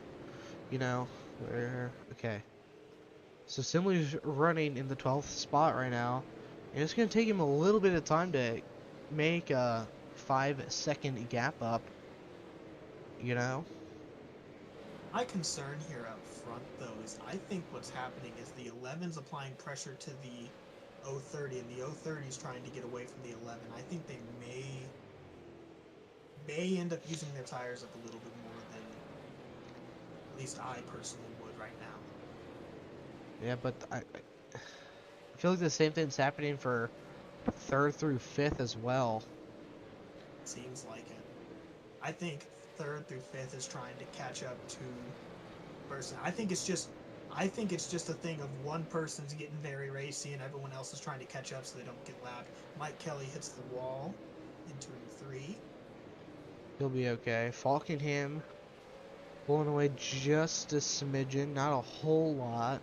okay. So Simley's running in the 12th spot right now, and it's going to take him a little bit of time to make a 5-second gap up, you know? My concern here up front, though, is I think what's happening is the 11's applying pressure to the 030, and the 030 is trying to get away from the 11. I think they may end up using their tires up a little bit more than at least I personally would right now. Yeah, but I feel like the same thing's happening for 3rd through 5th as well. Seems like it. I think third through fifth is trying to catch up to person. I think it's just a thing of one person's getting very racy and everyone else is trying to catch up so they don't get lapped. Mike Kelly hits the wall in turn 3. He'll be okay. Falkenham pulling away just a smidgen, not a whole lot.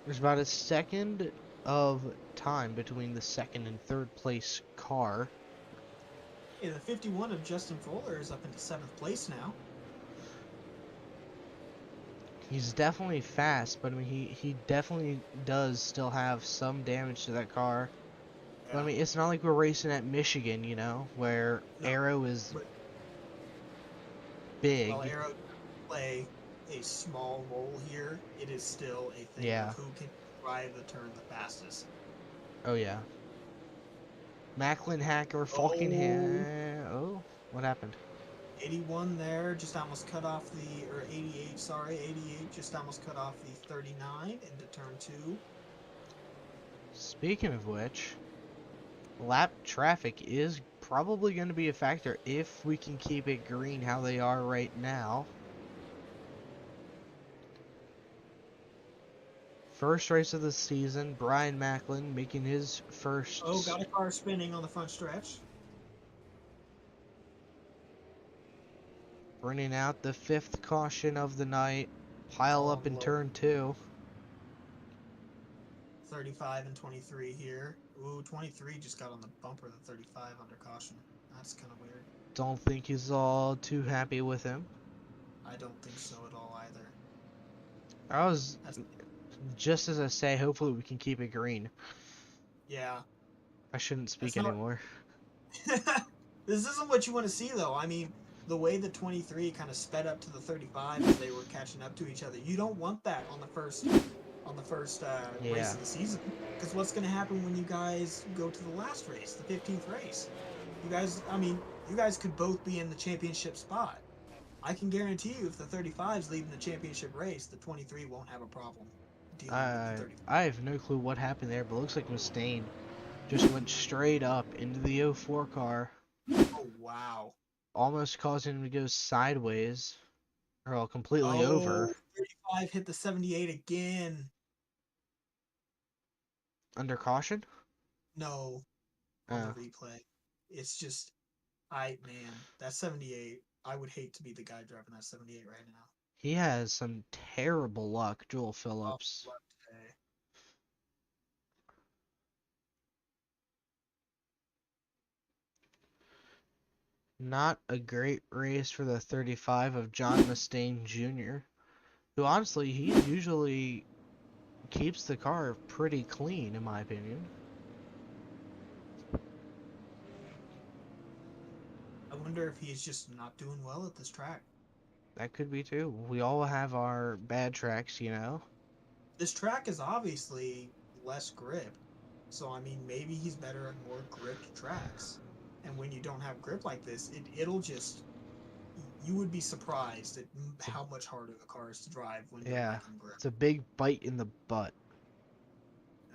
There's about a second of time between the second and third place car. Hey, the 51 of Justin Fuller is up into 7th place now. He's definitely fast, but I mean, he definitely does still have some damage to that car. But I Yeah. mean, it's not like we're racing at Michigan, you know, where No, Arrow is but while big. Arrow play a small role here, it is still a thing of Yeah. who can drive the turn the fastest. Oh yeah. Macklin Hacker, Oh, Oh, what happened? 81 there, just almost cut off the, or 88, sorry, 88 just almost cut off the 39 into turn 2. Speaking of which, lap traffic is probably going to be a factor if we can keep it green how they are right now. First race of the season, Brian Macklin making his Oh, first, got a car spinning on the front stretch. running out the 5th caution of the night, pile All up on in low. turn 2. 35 and 23 here. Ooh, 23 just got on the bumper of the 35 under caution. That's kind of weird. Don't think he's all too happy with him. I don't think so at all either. I was, That's just as I say, hopefully we can keep it green. yeah. I shouldn't That's speak not. anymore. This isn't what you want to see though. I mean, the way the 23 kind of sped up to the 35 as they were catching up to each other. You don't want that on the first race Yeah. of the season. Because what's going to happen when you guys go to the last race, the 15th race? You guys, I mean, you guys could both be in the championship spot. I can guarantee you, if the 35 is leading the championship race, the 23 won't have a problem dealing with the I 35. I have no clue what happened there, but it looks like Mustaine just went straight up into the 04 car, Oh wow! almost causing him to go sideways, or completely over, Oh, 35 hit the 78 again. under caution. No, on the Oh, replay. It's just, I man, that 78. I would hate to be the guy driving that 78 right now. he has some terrible luck, Joel Oh, Phillips. what a- Not a great race for the 35 of John Mustaine Jr., who honestly, he usually keeps the car pretty clean, in my opinion. I wonder if he's just not doing well at this track. That could be too. We all have our bad tracks, you know? This track is obviously less grip. So, I mean, maybe he's better at more gripped tracks. And when you don't have grip like this, it'll just, you would be surprised at It's a, how much harder the car is to drive when you're yeah, lacking grip. it's a big bite in the butt.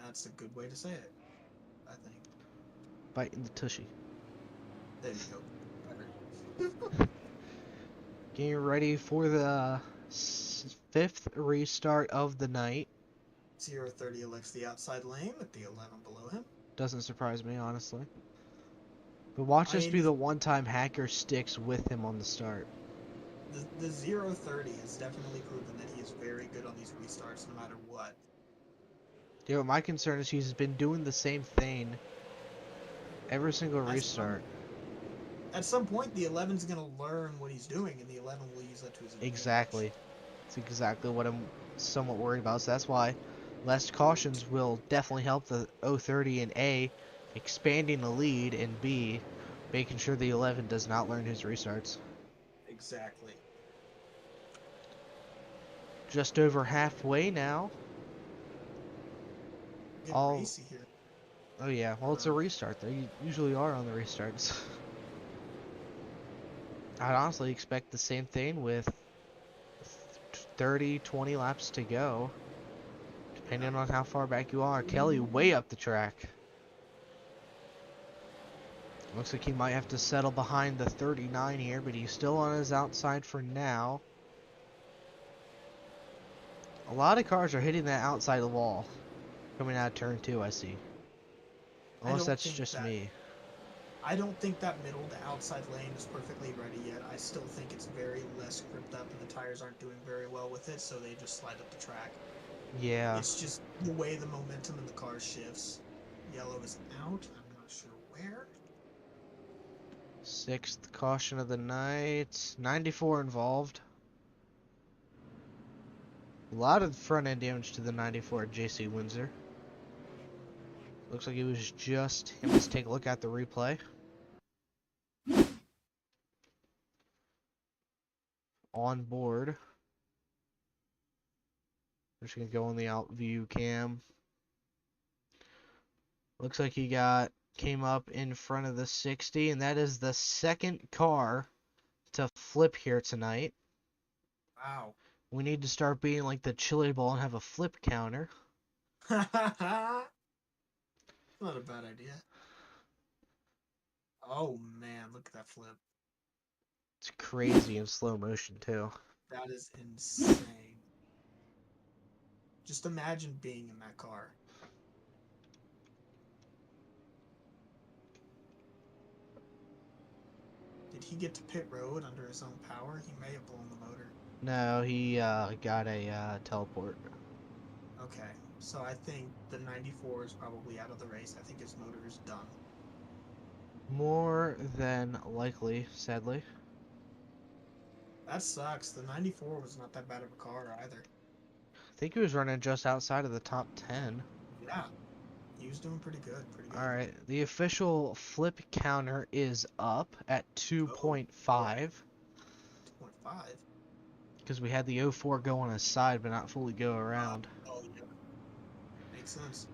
That's a good way to say it, I think. Bite in the tushy. There you go. Getting ready for the 5th restart of the night. 030 elects the outside lane with the 11 below him. Doesn't surprise me, honestly. But watch I this be mean, the one time Hacker sticks with him on the start. the 030 has definitely proven that he is very good on these restarts no matter what. You know, my concern is he's been doing the same thing every single restart. At some point, the 11 is going to learn what he's doing, and the 11 will use that to his advantage. Exactly. It's exactly what I'm somewhat worried about. So that's why less cautions will definitely help the 030 and A, expanding the lead, and B, making sure the 11 does not learn his restarts. Exactly. Just over halfway now. Getting All. racy here. Oh yeah, well it's a restart. They usually are on the restarts. I'd honestly expect the same thing with 30, 20 laps to go, depending on how far back you are. Kelly way up the track. Looks like he might have to settle behind the 39 here, but he's still on his outside for now. A lot of cars are hitting that outside of the wall coming out of turn 2, I see. Unless that's just me. I don't think that middle to outside lane is perfectly ready yet. I still think it's very less gripped up, and the tires aren't doing very well with it, so they just slide up the track. Yeah. It's just the way the momentum in the car shifts. Yellow is out. I'm not sure where. Sixth caution of the night. 94 involved. A lot of front end damage to the 94 at JC Windsor. Looks like it was just him. Let's take a look at the replay. On board. We're just gonna go on the out view cam. Looks like he came up in front of the 60, and that is the second car to flip here tonight. Wow. We need to start being like the Chili Bowl and have a flip counter. Not a bad idea. Oh man, look at that flip. It's crazy in slow motion too. That is insane. Just imagine being in that car. Did he get to pit road under his own power? He may have blown the motor. No, he got a teleport. Okay, so I think the 94 is probably out of the race. I think his motor is done. More than likely, sadly. That sucks. The 94 was not that bad of a car either. I think he was running just outside of the top 10. Yeah, he was doing pretty good. Alright, the official flip counter is up at 2.5. 2.5. Because we had the 04 go on his side, but not fully go around. Oh, yeah. Makes sense.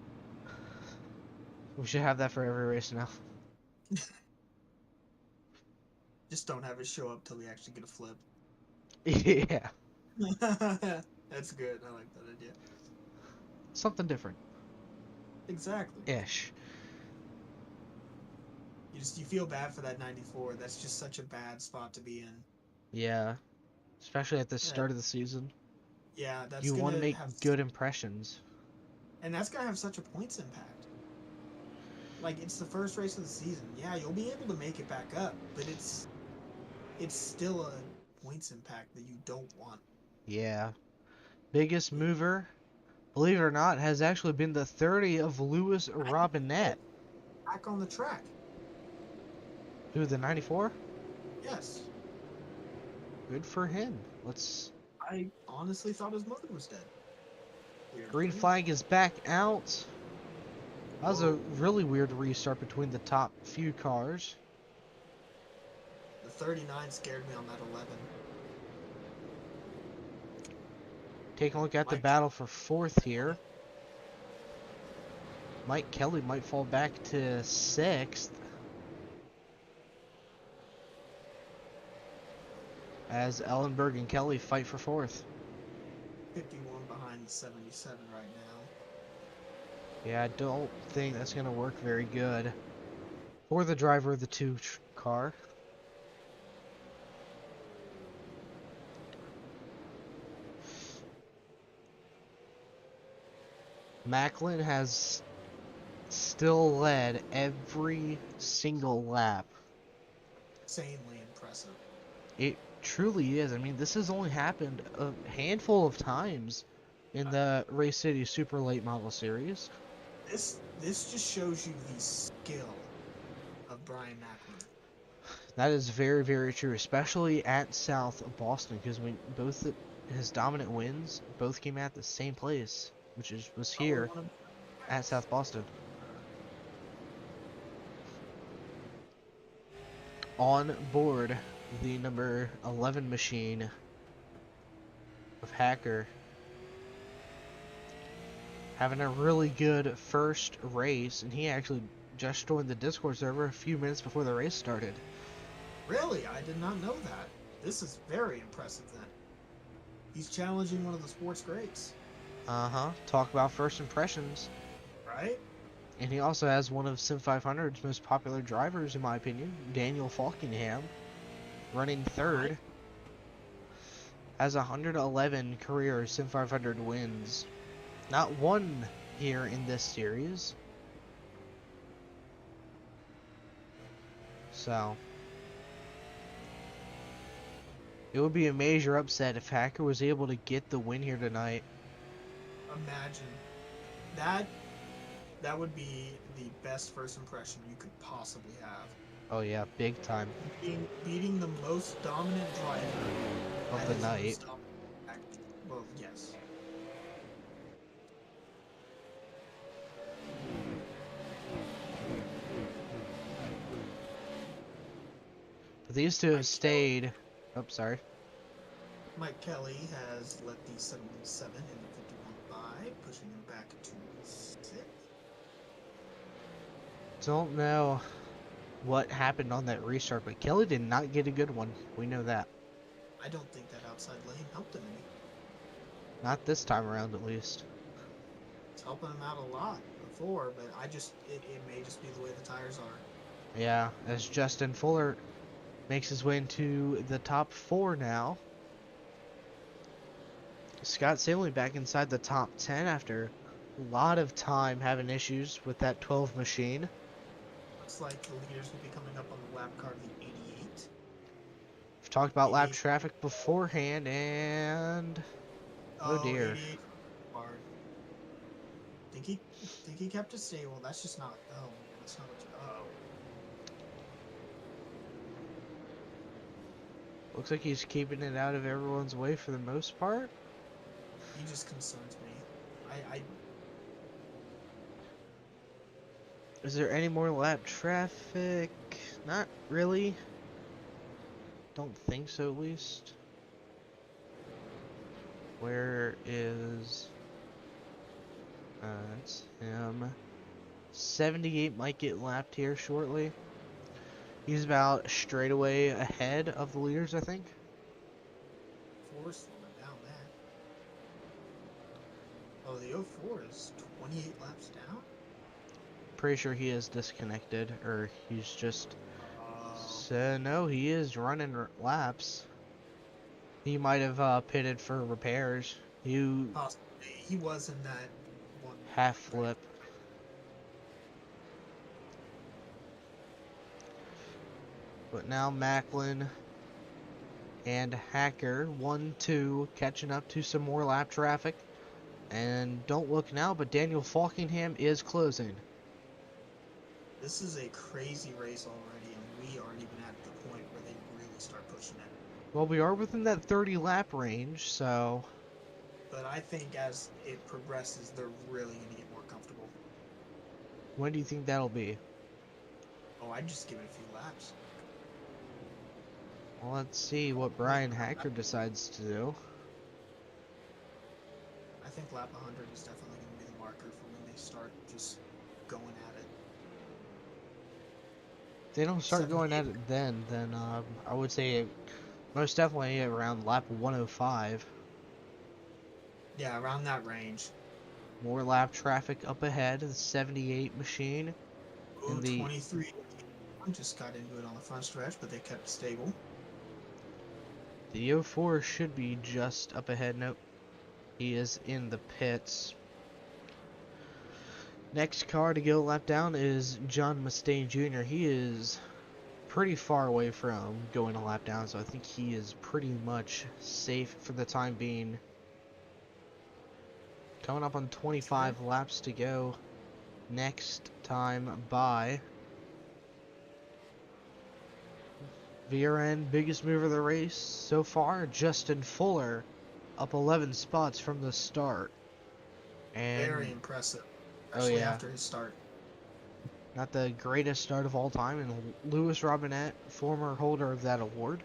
We should have that for every race now. Just don't have it show up till we actually get a flip. Yeah. That's good. I like that idea. Something different. Exactly. Ish. You feel bad for that 94. That's just such a bad spot to be in. Yeah. Especially at the start of the season. Yeah, that's You want to gonna make have good impressions. and that's gonna have such a points impact. Like, it's the first race of the season. Yeah, you'll be able to make it back up, but it's still a points impact that you don't want. Yeah. Biggest mover, believe it or not, has actually been the 30 of Lewis Robinette. Back on the track. Who, the 94? Yes. Good for him. I honestly thought his motor was dead. Weird. Green flag is back out. That was a really weird restart between the top few cars. The 39 scared me on that 11. Taking a look at the battle for fourth here. Mike Kelly might fall back to sixth. As Ellenberg and Kelly fight for fourth. 51 behind the 77 right now. Yeah, I don't think that's going to work very good for the driver of the two car. Macklin has still led every single lap. Insanely impressive. It truly is. I mean, this has only happened a handful of times in the Race City Super Late Model Series. This just shows you the skill of Brian Macklin. That is very, very true, especially at South Boston, because when both his dominant wins both came at the same place, which was here at South Boston. On board the number 11 machine of Hacker, having a really good first race, and he actually just joined the Discord server a few minutes before the race started. Really? I did not know that. This is very impressive then. He's challenging one of the sports greats. Uh-huh. Talk about first impressions. Right? And he also has one of Sim500's most popular drivers, in my opinion, Daniel Falkingham, running third. Has 111 career Sim500 wins. Not one here in this series. So it would be a major upset if Hacker was able to get the win here tonight. Imagine that. That would be the best first impression you could possibly have. Oh yeah, big time Beating the most dominant driver of at the his night. most dominant package. Well, yes. But these two have Mike Kelly, stayed. Oh, sorry. Mike Kelly has let the 717 and the 51 by, pushing him back to 6th. Don't know what happened on that restart, but Kelly did not get a good one. We know that. I don't think that outside lane helped him any. Not this time around, at least. It's helping him out a lot before, but it may just be the way the tires are. Yeah, as Justin Fuller makes his way into the top 4 now. Scott Samley back inside the top 10 after a lot of time having issues with that 12 machine. Looks like the leaders will be coming up on the lap car of the 88. We've talked about lap 88. traffic beforehand, and oh Oh, dear. 88 hard. Think he kept it stable. That's just not. Oh man, that's not what you. Oh. Looks like he's keeping it out of everyone's way for the most part. He just concerns me. I Is there any more lap traffic? Not really. Don't think so, at least. Where is... it's him. 78 might get lapped here shortly. He's about straight away ahead of the leaders, I think. force slowing down that. Oh, the 04 is 28 laps down. Pretty sure he is disconnected, or he's just... Uh, So, no, he is running laps. He might have pitted for repairs. You possibly he was in that one. half flip. But now Macklin and Hacker 1-2 catching up to some more lap traffic. And don't look now, but Daniel Falkingham is closing. This is a crazy race already, and we aren't even at the point where they really start pushing it. Well, we are within that 30 lap range, so... But I think as it progresses, they're really going to get more comfortable. When do you think that'll be? Oh, I'd just give it a few laps. Well, let's see what Brian Hacker decides to do. I think lap 100 is definitely going to be the marker for when they start just going at it. If they don't start going at it then I would say most definitely around lap 105. Yeah, around that range. More lap traffic up ahead, the 78 machine. Ooh, In the 23 just got into it on the front stretch, but they kept it stable. The 04 should be just up ahead. Nope. He is in the pits. Next car to go lap down is John Mustaine Jr. He is pretty far away from going a lap down, so I think he is pretty much safe for the time being. Coming up on 25 laps to go next time by. VRN, biggest mover of the race so far, Justin Fuller, up 11 spots from the start. And Very impressive, especially after his start. Not the greatest start of all time, and Lewis Robinette, former holder of that award,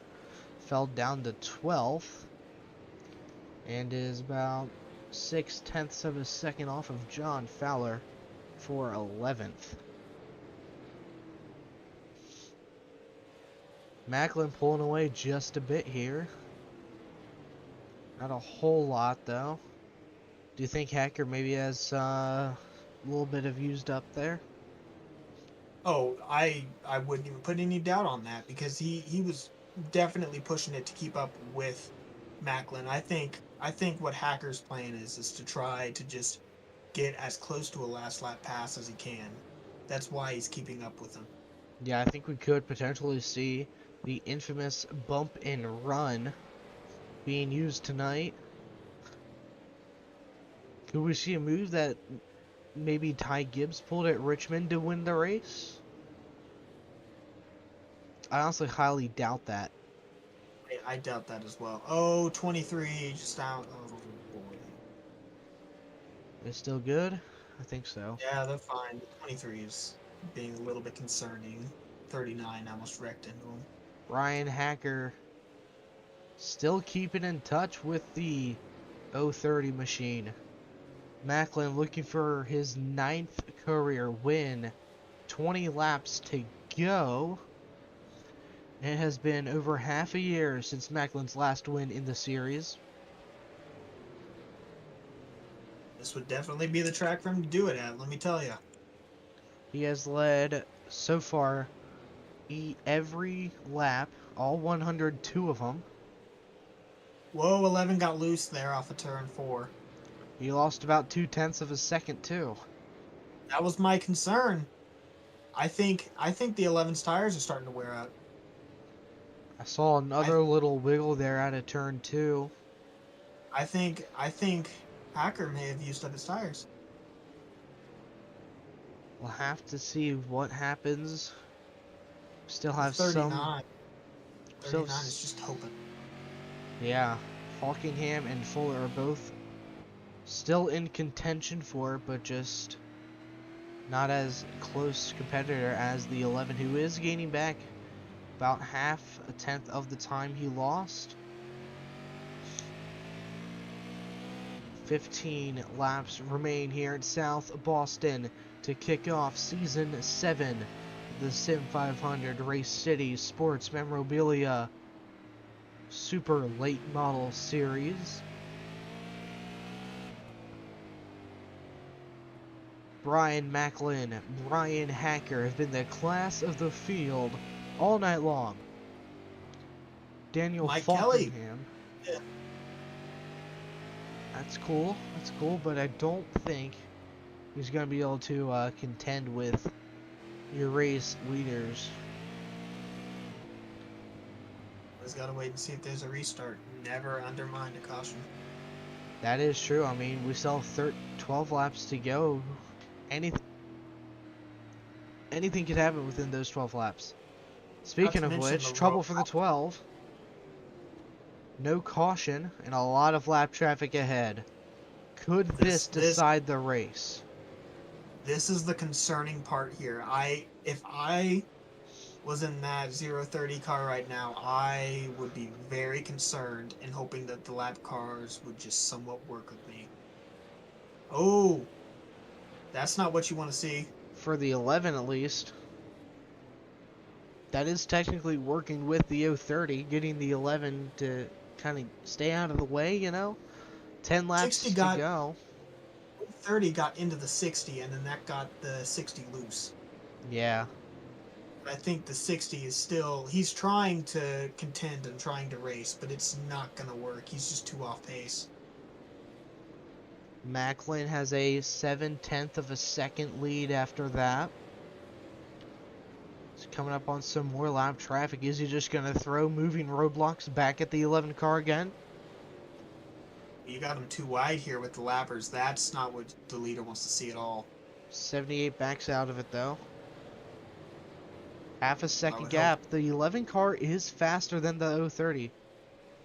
fell down to 12th and is about 6/10 of a second off of John Fowler for 11th. Macklin pulling away just a bit here. Not a whole lot, though. Do you think Hacker maybe has a little bit of used up there? Oh, I wouldn't even put any doubt on that because he was definitely pushing it to keep up with Macklin. I think what Hacker's plan is to try to just get as close to a last lap pass as he can. That's why he's keeping up with him. Yeah, I think we could potentially see the infamous bump and run being used tonight. Could we see a move that maybe Ty Gibbs pulled at Richmond to win the race? I honestly highly doubt that. I doubt that as well. Oh, 23 just out. Oh boy. It's still good? I think so. Yeah, they're fine. The 23 is being a little bit concerning. 39 almost wrecked into him. Ryan Hacker still keeping in touch with the 030 machine. Macklin looking for his 9th career win. 20 laps to go. It has been over half a year since Macklin's last win in the series. This would definitely be the track for him to do it at, let me tell you. He has led so far every lap, all 102 of them. Whoa, 11 got loose there off of turn 4. He lost about 2/10 of a second too. That was my concern. I think the 11's tires are starting to wear out. I saw another little wiggle there out of turn 2. I think Hacker may have used up his tires. We'll have to see what happens. Still have 39. some. 39 is just hoping. Yeah, Falkingham and Fuller are both still in contention for it, but just not as close competitor as the 11, who is gaining back about half a tenth of the time he lost. 15 laps remain here in South Boston to kick off Season 7 of the Sim500 Race City Sports Memorabilia Super Late Model Series. Brian Macklin, Brian Hacker have been the class of the field all night long. Daniel Mike Falkingham. Kelly. Yeah. That's cool, but I don't think he's going to be able to contend with your race leaders. Just gotta wait and see if there's a restart. Never undermine a caution. That is true. I mean, we still have 12 laps to go. Anything could happen within those 12 laps. Speaking of which, trouble for the 12. No caution and a lot of lap traffic ahead. Could this decide the race? This is the concerning part here. If I was in that 030 car right now, I would be very concerned and hoping that the lap cars would just somewhat work with me. Oh, that's not what you want to see. For the 11 at least. That is technically working with the 030, getting the 11 to kind of stay out of the way, you know? 10 laps to go. 30 got into the 60, and then that got the 60 loose. Yeah. I think the 60 is still... He's trying to contend and trying to race, but it's not going to work. He's just too off pace. Macklin has a 7/10 of a second lead after that. He's coming up on some more lap traffic. Is he just going to throw moving roadblocks back at the 11 car again? You got him too wide here with the lappers. That's not what the leader wants to see at all. 78 backs out of it, though. Half a second gap. The 11 car is faster than the 030,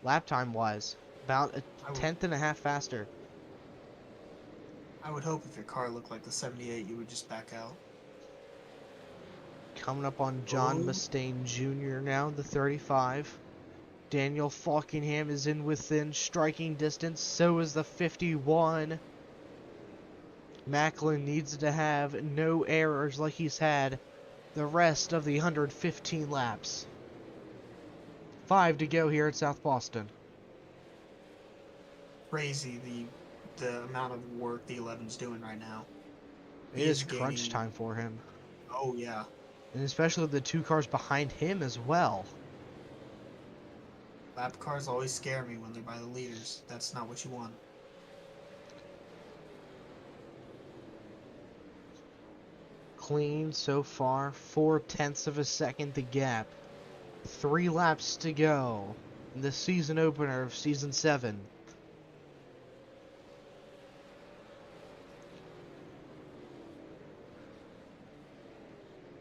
lap time wise. About a tenth and a half faster. I would hope if your car looked like the 78, you would just back out. Coming up on John Mustaine Jr. now, the 35. Daniel Falkingham is in within striking distance. So is the 51. Macklin needs to have no errors like he's had the rest of the 115 laps. 5 to go here at South Boston. Crazy the amount of work the 11's doing right now. It is crunch time for him. Oh, yeah. And especially the 2 cars behind him as well. Lap cars always scare me when they're by the leaders. That's not what you want. Clean so far. 4/10 of a second the gap. 3 laps to go in the season opener of Season 7.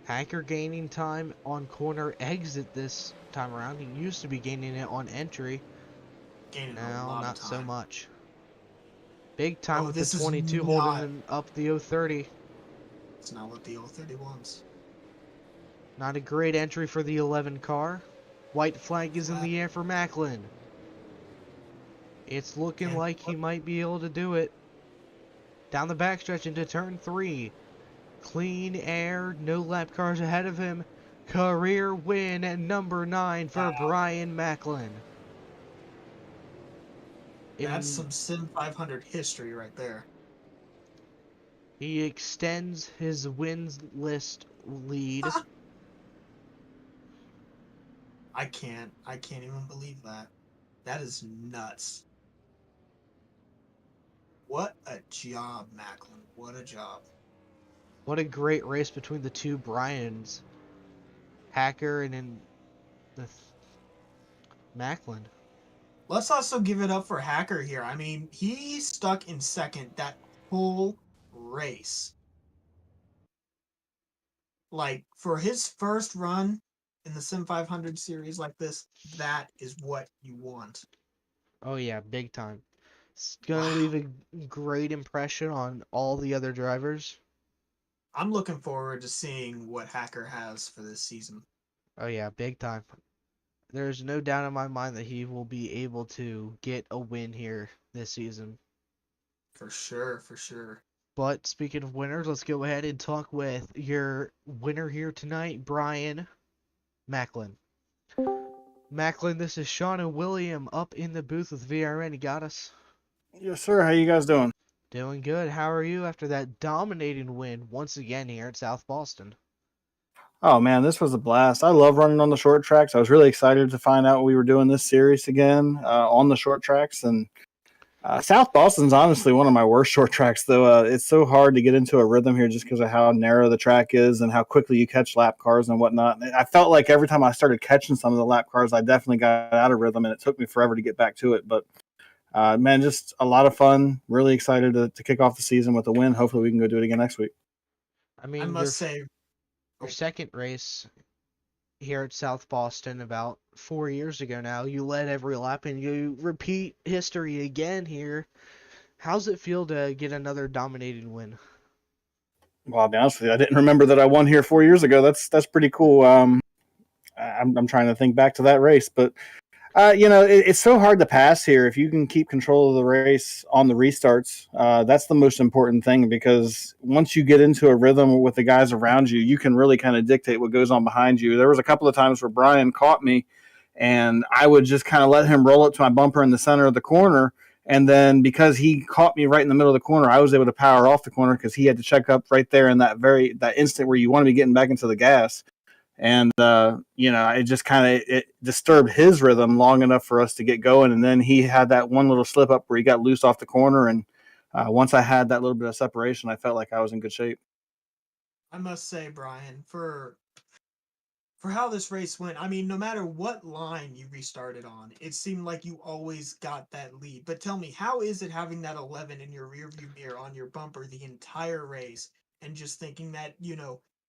Hacker gaining time on corner exit this time around. He used to be gaining it on entry. Gaining a Now, lot of not so time. much. Big time Oh, with the this is 22 holding not. him up the 030. It's not what the old 30 wants. Not a great entry for the 11 car. White flag is in Flat. the air for Macklin. It's looking Can like he might be able to do it. Down the backstretch into turn 3. Clean air, no lap cars ahead of him. Career win at number 9 for wow. Brian Macklin. That's In some Sim 500 history right there. He extends his wins list lead. I can't even believe that. That is nuts. What a job, Macklin. What a job. What a great race between the two Bryans. Hacker and then the Macklin. Let's also give it up for Hacker here. I mean, he stuck in second that whole race. Like, for his first run in the Sim 500 series like this, that is what you want. Oh yeah, big time. It's gonna Wow. leave a great impression on all the other drivers. I'm looking forward to seeing what Hacker has for this season. Oh yeah, big time. There's no doubt in my mind that he will be able to get a win here this season. For sure, for sure. But speaking of winners, let's go ahead and talk with your winner here tonight, Brian Macklin. Macklin, this is Sean and William up in the booth with VRN. You got us? Yes, sir. How you guys doing? Doing good. How are you after that dominating win once again here at South Boston? Oh man, this was a blast. I love running on the short tracks. I was really excited to find out we were doing this series again on the short tracks. And South Boston's honestly one of my worst short tracks, though. It's so hard to get into a rhythm here just because of how narrow the track is and how quickly you catch lap cars and whatnot. And I felt like every time I started catching some of the lap cars, I definitely got out of rhythm, and it took me forever to get back to it. But man, just a lot of fun. Really excited to kick off the season with a win. Hopefully, we can go do it again next week. I I mean, must say, your oh, second race here at South Boston about 4 years ago now, you led every lap and you repeat history again here. How's it feel to get another dominating win? Well, I'll be honest with you, I didn't remember that I won here 4 years ago. That's pretty cool. I'm trying to think back to that race, but it's so hard to pass here. If you can keep control of the race on the restarts, that's the most important thing, because once you get into a rhythm with the guys around you, you can really kind of dictate what goes on behind you. There was a couple of times where Brian caught me, and I would just kind of let him roll up to my bumper in the center of the corner. And then because he caught me right in the middle of the corner, I was able to power off the corner because he had to check up right there in that instant where you want to be getting back into the gas. And it just kind of it disturbed his rhythm long enough for us to get going. And then he had that one little slip up where he got loose off the corner. And once I had that little bit of separation, I felt like I was in good shape. I must say, Brian, for how this race went, I mean, no matter what line you restarted on, it seemed like you always got that lead. But tell me, how is it having that 11 in your rearview mirror on your bumper the entire race, and just thinking that,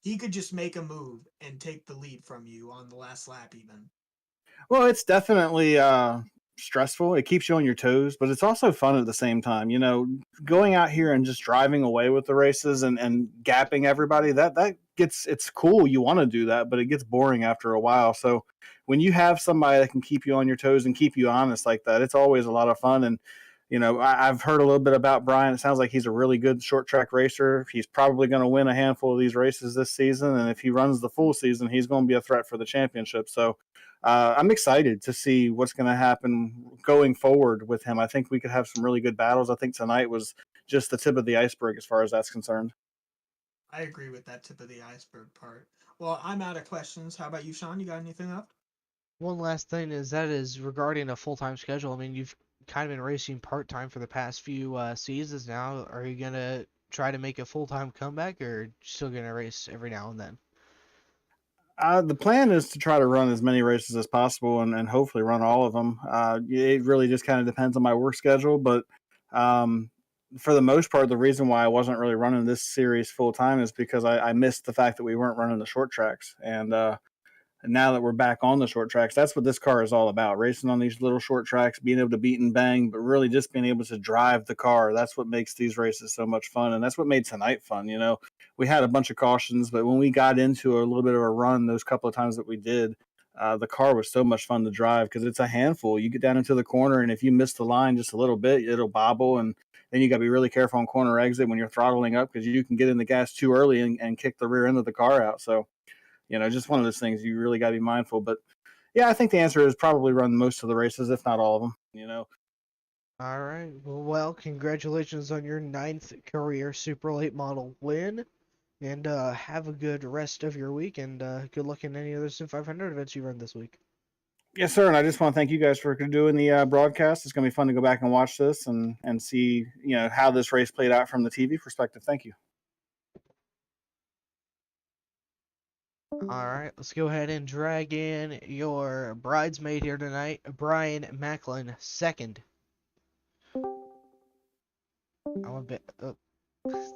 he could just make a move and take the lead from you on the last lap even? Well, it's definitely stressful. It keeps you on your toes, but it's also fun at the same time. Going out here and just driving away with the races and gapping everybody, that it's cool. You want to do that, but it gets boring after a while. So when you have somebody that can keep you on your toes and keep you honest like that, it's always a lot of fun. And I've heard a little bit about Brian. It sounds like he's a really good short track racer. He's probably going to win a handful of these races this season, and if he runs the full season, he's going to be a threat for the championship. So I'm excited to see what's going to happen going forward with him. I think we could have some really good battles. I think tonight was just the tip of the iceberg as far as that's concerned. I agree with that tip of the iceberg part. Well, I'm out of questions. How about you, Sean? You got anything left? One last thing is regarding a full-time schedule. I mean, you've kind of been racing part-time for the past few seasons now. Are you gonna try to make a full-time comeback, or still gonna race every now and then? The plan is to try to run as many races as possible and hopefully run all of them. It really just kind of depends on my work schedule, but um, for the most part, the reason why I wasn't really running this series full time is because I missed the fact that we weren't running the short tracks. And now that we're back on the short tracks, that's what this car is all about. Racing on these little short tracks, being able to beat and bang, but really just being able to drive the car. That's what makes these races so much fun. And that's what made tonight fun. We had a bunch of cautions, but when we got into a little bit of a run, those couple of times that we did, the car was so much fun to drive because it's a handful. You get down into the corner, and if you miss the line just a little bit, it'll bobble. And then you got to be really careful on corner exit when you're throttling up because you can get in the gas too early and kick the rear end of the car out. So, just one of those things you really got to be mindful. But yeah, I think the answer is probably run most of the races, if not all of them. All right. Well, congratulations on your ninth career Super Late Model win. And have a good rest of your week, and good luck in any other Sim500 events you run this week. Yes, sir. And I just want to thank you guys for doing the broadcast. It's going to be fun to go back and watch this and see how this race played out from the TV perspective. Thank you. All right, let's go ahead and drag in your bridesmaid here tonight, Brian Macklin, second. I'm a bit.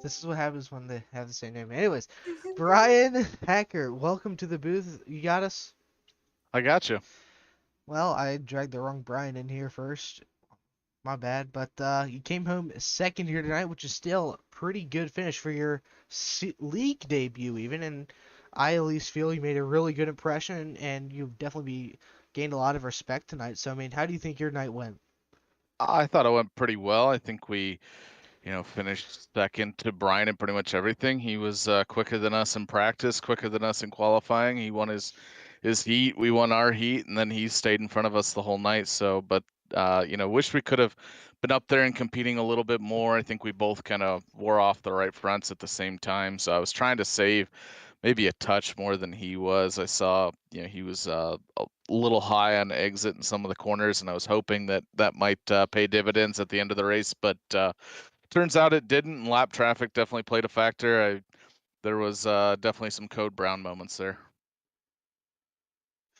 This is what happens when they have the same name. Anyways, Brian Hacker, welcome to the booth. You got us? I got you. Well, I dragged the wrong Brian in here first. My bad, but you came home second here tonight, which is still a pretty good finish for your league debut, even. And I at least feel you made a really good impression, and you've definitely gained a lot of respect tonight. So, I mean, how do you think your night went? I thought it went pretty well. I think we, finished second to Brian in pretty much everything. He was quicker than us in practice, quicker than us in qualifying. He won his heat, we won our heat, and then he stayed in front of us the whole night. So, but wish we could have been up there and competing a little bit more. I think we both kind of wore off the right fronts at the same time. So I was trying to save maybe a touch more than he was. I saw, he was a little high on exit in some of the corners, and I was hoping that that might pay dividends at the end of the race. But turns out it didn't. And lap traffic definitely played a factor. There was definitely some code brown moments there.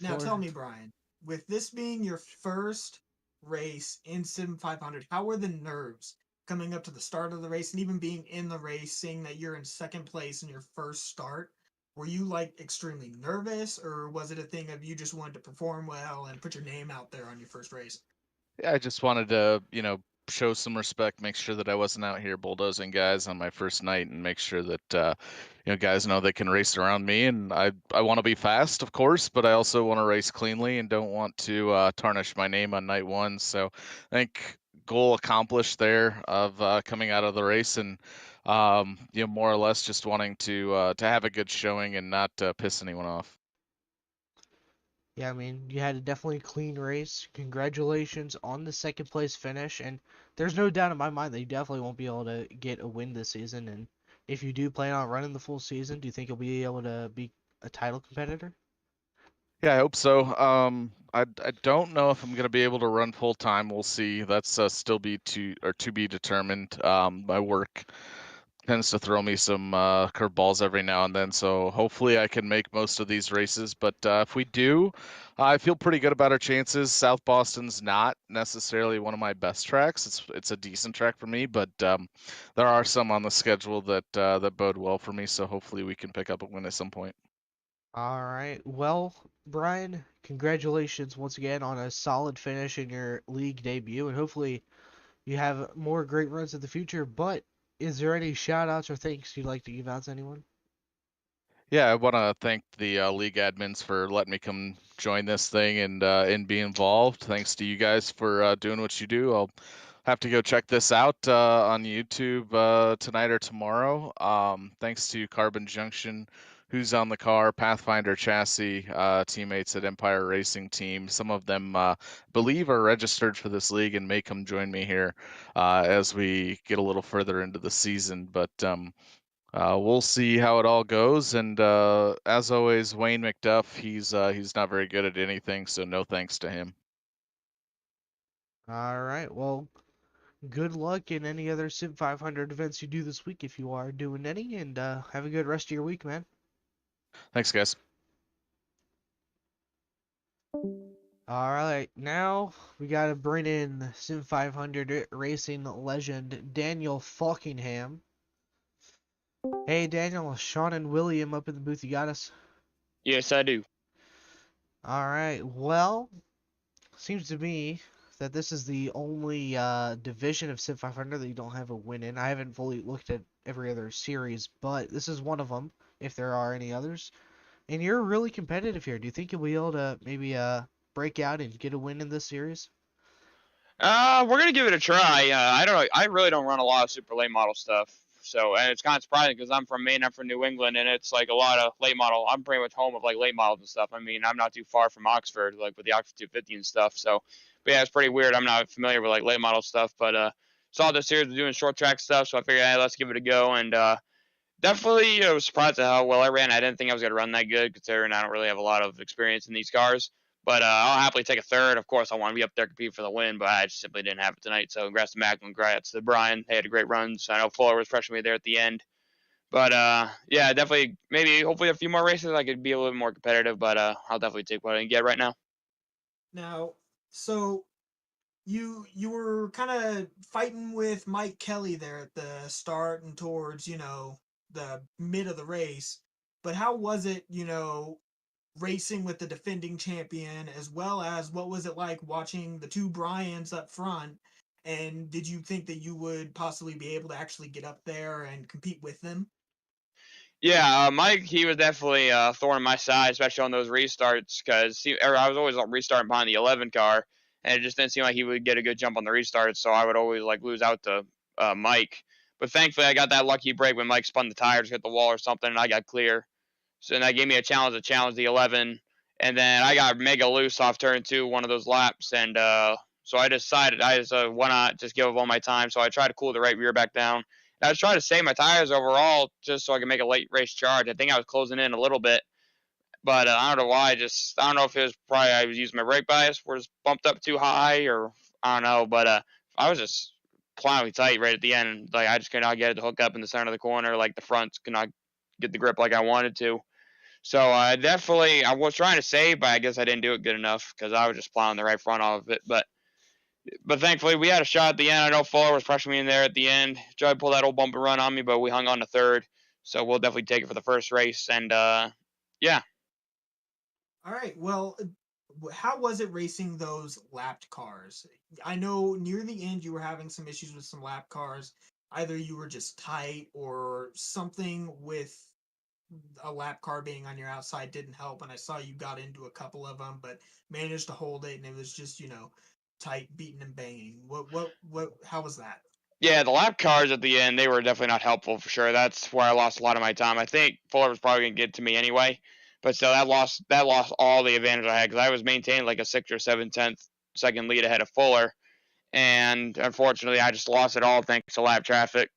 Now tell me, Brian, with this being your first race in Sim 500, how were the nerves coming up to the start of the race and even being in the race, seeing that you're in second place in your first start? Were you like extremely nervous, or was it a thing of you just wanted to perform well and put your name out there on your first race? Yeah, I just wanted to, show some respect, make sure that I wasn't out here bulldozing guys on my first night, and make sure that guys know they can race around me. And I want to be fast, of course, but I also want to race cleanly and don't want to tarnish my name on night one. So I think goal accomplished there of coming out of the race, and more or less just wanting to have a good showing and not piss anyone off. Yeah, I mean, you had a definitely clean race. Congratulations on the second place finish, and there's no doubt in my mind that you definitely won't be able to get a win this season. And if you do plan on running the full season, do you think you'll be able to be a title competitor? Yeah, I hope so. I don't know if I'm gonna be able to run full time. We'll see. That's still to be determined. My work tends to throw me some curveballs every now and then, so hopefully I can make most of these races. But if we do, I feel pretty good about our chances. South Boston's not necessarily one of my best tracks. It's a decent track for me, but there are some on the schedule that bode well for me. So hopefully we can pick up a win at some point. All right. Well, Brian, congratulations once again on a solid finish in your league debut, and hopefully you have more great runs in the future. But is there any shout outs or thanks you'd like to give out to anyone? Yeah, I want to thank the league admins for letting me come join this thing and be involved. Thanks to you guys for doing what you do. I'll have to go check this out on YouTube tonight or tomorrow. Thanks to Carbon Junction, who's on the car, Pathfinder Chassis, teammates at Empire Racing Team. Some of them, believe, are registered for this league and may come join me here as we get a little further into the season. But we'll see how it all goes. And as always, Wayne McDuff, he's not very good at anything, so no thanks to him. All right. Well, good luck in any other Sim 500 events you do this week if you are doing any, and have a good rest of your week, man. Thanks, guys. All right, now we gotta bring in Sim500 racing legend Daniel Falkingham. Hey Daniel, Sean and William up in the booth. You got us? Yes, I do. All right. Well, seems to me that this is the only division of Sim500 that you don't have a win in. I haven't fully looked at every other series, but this is one of them, if there are any others. And you're really competitive here. Do you think you'll be able to maybe break out and get a win in this series? We're gonna give it a try. I don't know. I really don't run a lot of super late model stuff. So, and it's kind of surprising because I'm from Maine, I'm from New England, and it's like a lot of late model. I'm pretty much home of like late models and stuff. I mean, I'm not too far from Oxford, like with the Oxford 250 and stuff. So, but yeah, it's pretty weird. I'm not familiar with like late model stuff, but saw this series doing short track stuff, so I figured, hey, let's give it a go. And definitely, I was surprised at how well I ran. I didn't think I was going to run that good, considering I don't really have a lot of experience in these cars. But I'll happily take a third. Of course, I want to be up there competing for the win, but I just simply didn't have it tonight. So congrats to Mac and congrats to Brian. They had a great run. So I know Fuller was pressuring me there at the end. But yeah, definitely, maybe, hopefully a few more races I could be a little more competitive, but I'll definitely take what I can get right now. Now, so you were kind of fighting with Mike Kelly there at the start and towards, the mid of the race. But how was it, racing with the defending champion, as well as what was it like watching the two Bryans up front? And did you think that you would possibly be able to actually get up there and compete with them? Yeah, Mike, he was definitely a thorn in my side, especially on those restarts, because I was always restarting behind the 11 car, and it just didn't seem like he would get a good jump on the restarts, so I would always like lose out to Mike. But thankfully, I got that lucky break when Mike spun the tires, hit the wall or something, and I got clear. So then that gave me a challenge to challenge the 11, and then I got mega loose off turn 2, one of those laps, and so I decided why not just give up all my time. So I tried to cool the right rear back down. And I was trying to save my tires overall just so I could make a late race charge. I think I was closing in a little bit, but I don't know why. I don't know if it was probably I was using my brake bias was bumped up too high, or I don't know. But I was just plowing tight right at the end. Like I just could not get it to hook up in the center of the corner. Like the fronts could not get the grip like I wanted to. So definitely, I was trying to save, but I guess I didn't do it good enough because I was just plowing the right front off of it. But thankfully, we had a shot at the end. I know Fuller was pressuring me in there at the end. Tried to pull that old bump and run on me, but we hung on to third. So we'll definitely take it for the first race. And yeah. All right. Well, how was it racing those lapped cars? I know near the end you were having some issues with some lap cars. Either you were just tight or something with a lap car being on your outside didn't help. And I saw you got into a couple of them, but managed to hold it, and it was just tight, beating and banging. What? How was that? Yeah, the lap cars at the end, they were definitely not helpful for sure. That's where I lost a lot of my time. I think Fuller was probably going to get to me anyway. But still, that lost all the advantage I had because I was maintaining like a 6 or 7 tenth second lead ahead of Fuller. And unfortunately, I just lost it all thanks to lap traffic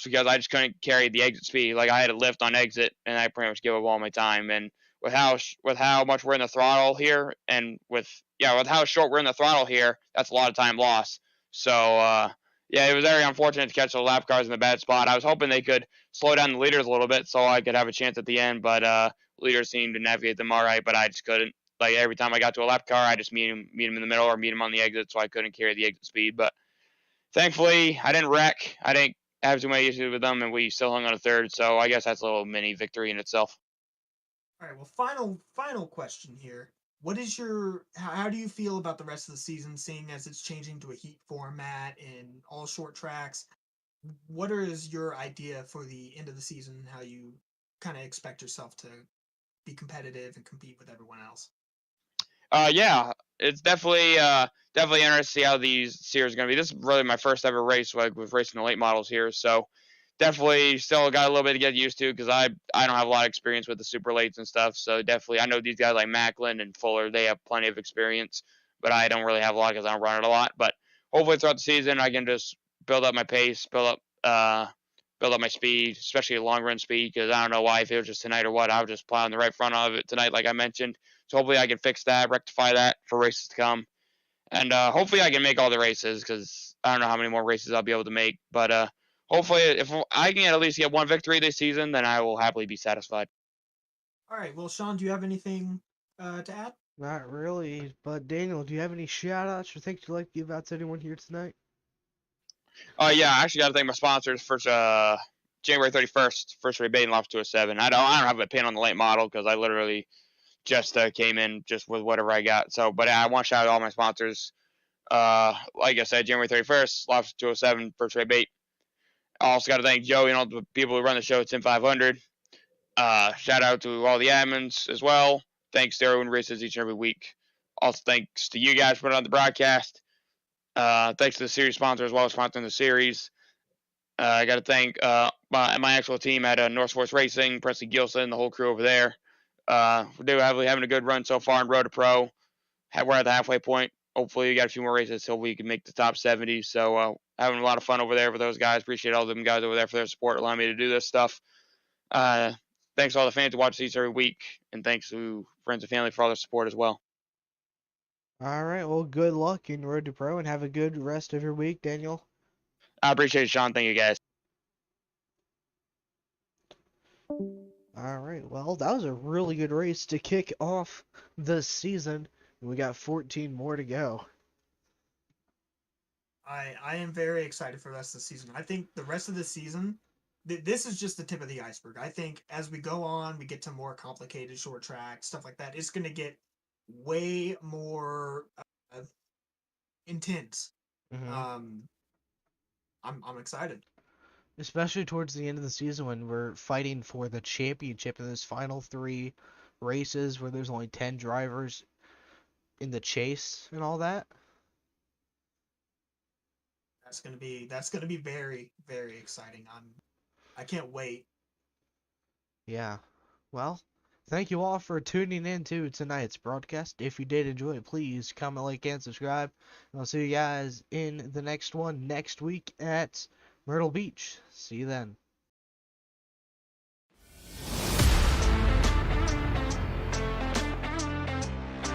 because I just couldn't carry the exit speed. Like I had to lift on exit, and I pretty much gave up all my time. And with how much we're in the throttle here, and with how short we're in the throttle here, that's a lot of time lost. So yeah, it was very unfortunate to catch the lap cars in the bad spot. I was hoping they could slow down the leaders a little bit so I could have a chance at the end, but leaders seemed to navigate them all right, but I just couldn't. Like every time I got to a lap car, I just meet him in the middle or meet him on the exit, so I couldn't carry the exit speed. But thankfully, I didn't wreck. I didn't have too many issues with them, and we still hung on a third. So I guess that's a little mini victory in itself. All right. Well, final question here. What is your how do you feel about the rest of the season, seeing as it's changing to a heat format and all short tracks? What is your idea for the end of the season? How you kind of expect yourself to be competitive and compete with everyone else? Yeah, it's definitely interesting to see how these series are going to be. This is really my first ever race, like with racing the late models here. So definitely still got a little bit to get used to because I don't have a lot of experience with the super lates and stuff. So definitely, I know these guys like Macklin and Fuller, they have plenty of experience, but I don't really have a lot because I don't run it a lot. But hopefully throughout the season, I can just build up my pace, build up my speed, especially long run speed. Because I don't know why, if it was just tonight or what, I was just plowing the right front of it tonight, like I mentioned. So hopefully I can fix that, rectify that for races to come, and hopefully I can make all the races because I don't know how many more races I'll be able to make. But hopefully, if I can at least get one victory this season, then I will happily be satisfied. All right. Well, Sean, do you have anything to add? Not really, but Daniel, do you have any shout outs or things you'd like to give out to anyone here tonight? Yeah, I actually got to thank my sponsors for January 31st, first rate baiting loft 207. I don't have a pin on the late model because I literally just came in just with whatever I got. So, but I want to shout out all my sponsors. Like I said, January 31st, loft 207, first rate bait. I also got to thank Joey and all the people who run the show at Sim500. Shout out to all the admins as well. Thanks to everyone who races each and every week. Also, thanks to you guys for putting on the broadcast. Thanks to the series sponsor as well as sponsoring the series. I got to thank my actual team at North Force Racing, Presley Gilson, the whole crew over there. We're having a good run so far in Road to Pro. We're at the halfway point. Hopefully, we got a few more races so we can make the top 70. So, having a lot of fun over there with those guys. Appreciate all them guys over there for their support, allowing me to do this stuff. Uh, thanks to all the fans who watch these every week, and thanks to friends and family for all their support as well. All right, well, good luck in Road to Pro and have a good rest of your week, Daniel. I appreciate it, Sean. Thank you, guys. All right, well, that was a really good race to kick off the season. We got 14 more to go. I am very excited for the rest of the season. I think the rest of the season, this is just the tip of the iceberg. I think as we go on, we get to more complicated short track stuff like that. It's going to get way more intense. Mm-hmm. I'm excited. Especially towards the end of the season when we're fighting for the championship in those final 3 races where there's only 10 drivers in the chase and all that. That's gonna be very, very exciting. I can't wait. Yeah. Well, thank you all for tuning in to tonight's broadcast. If you did enjoy it, please comment, like, and subscribe. And I'll see you guys in the next one next week at Myrtle Beach. See you then.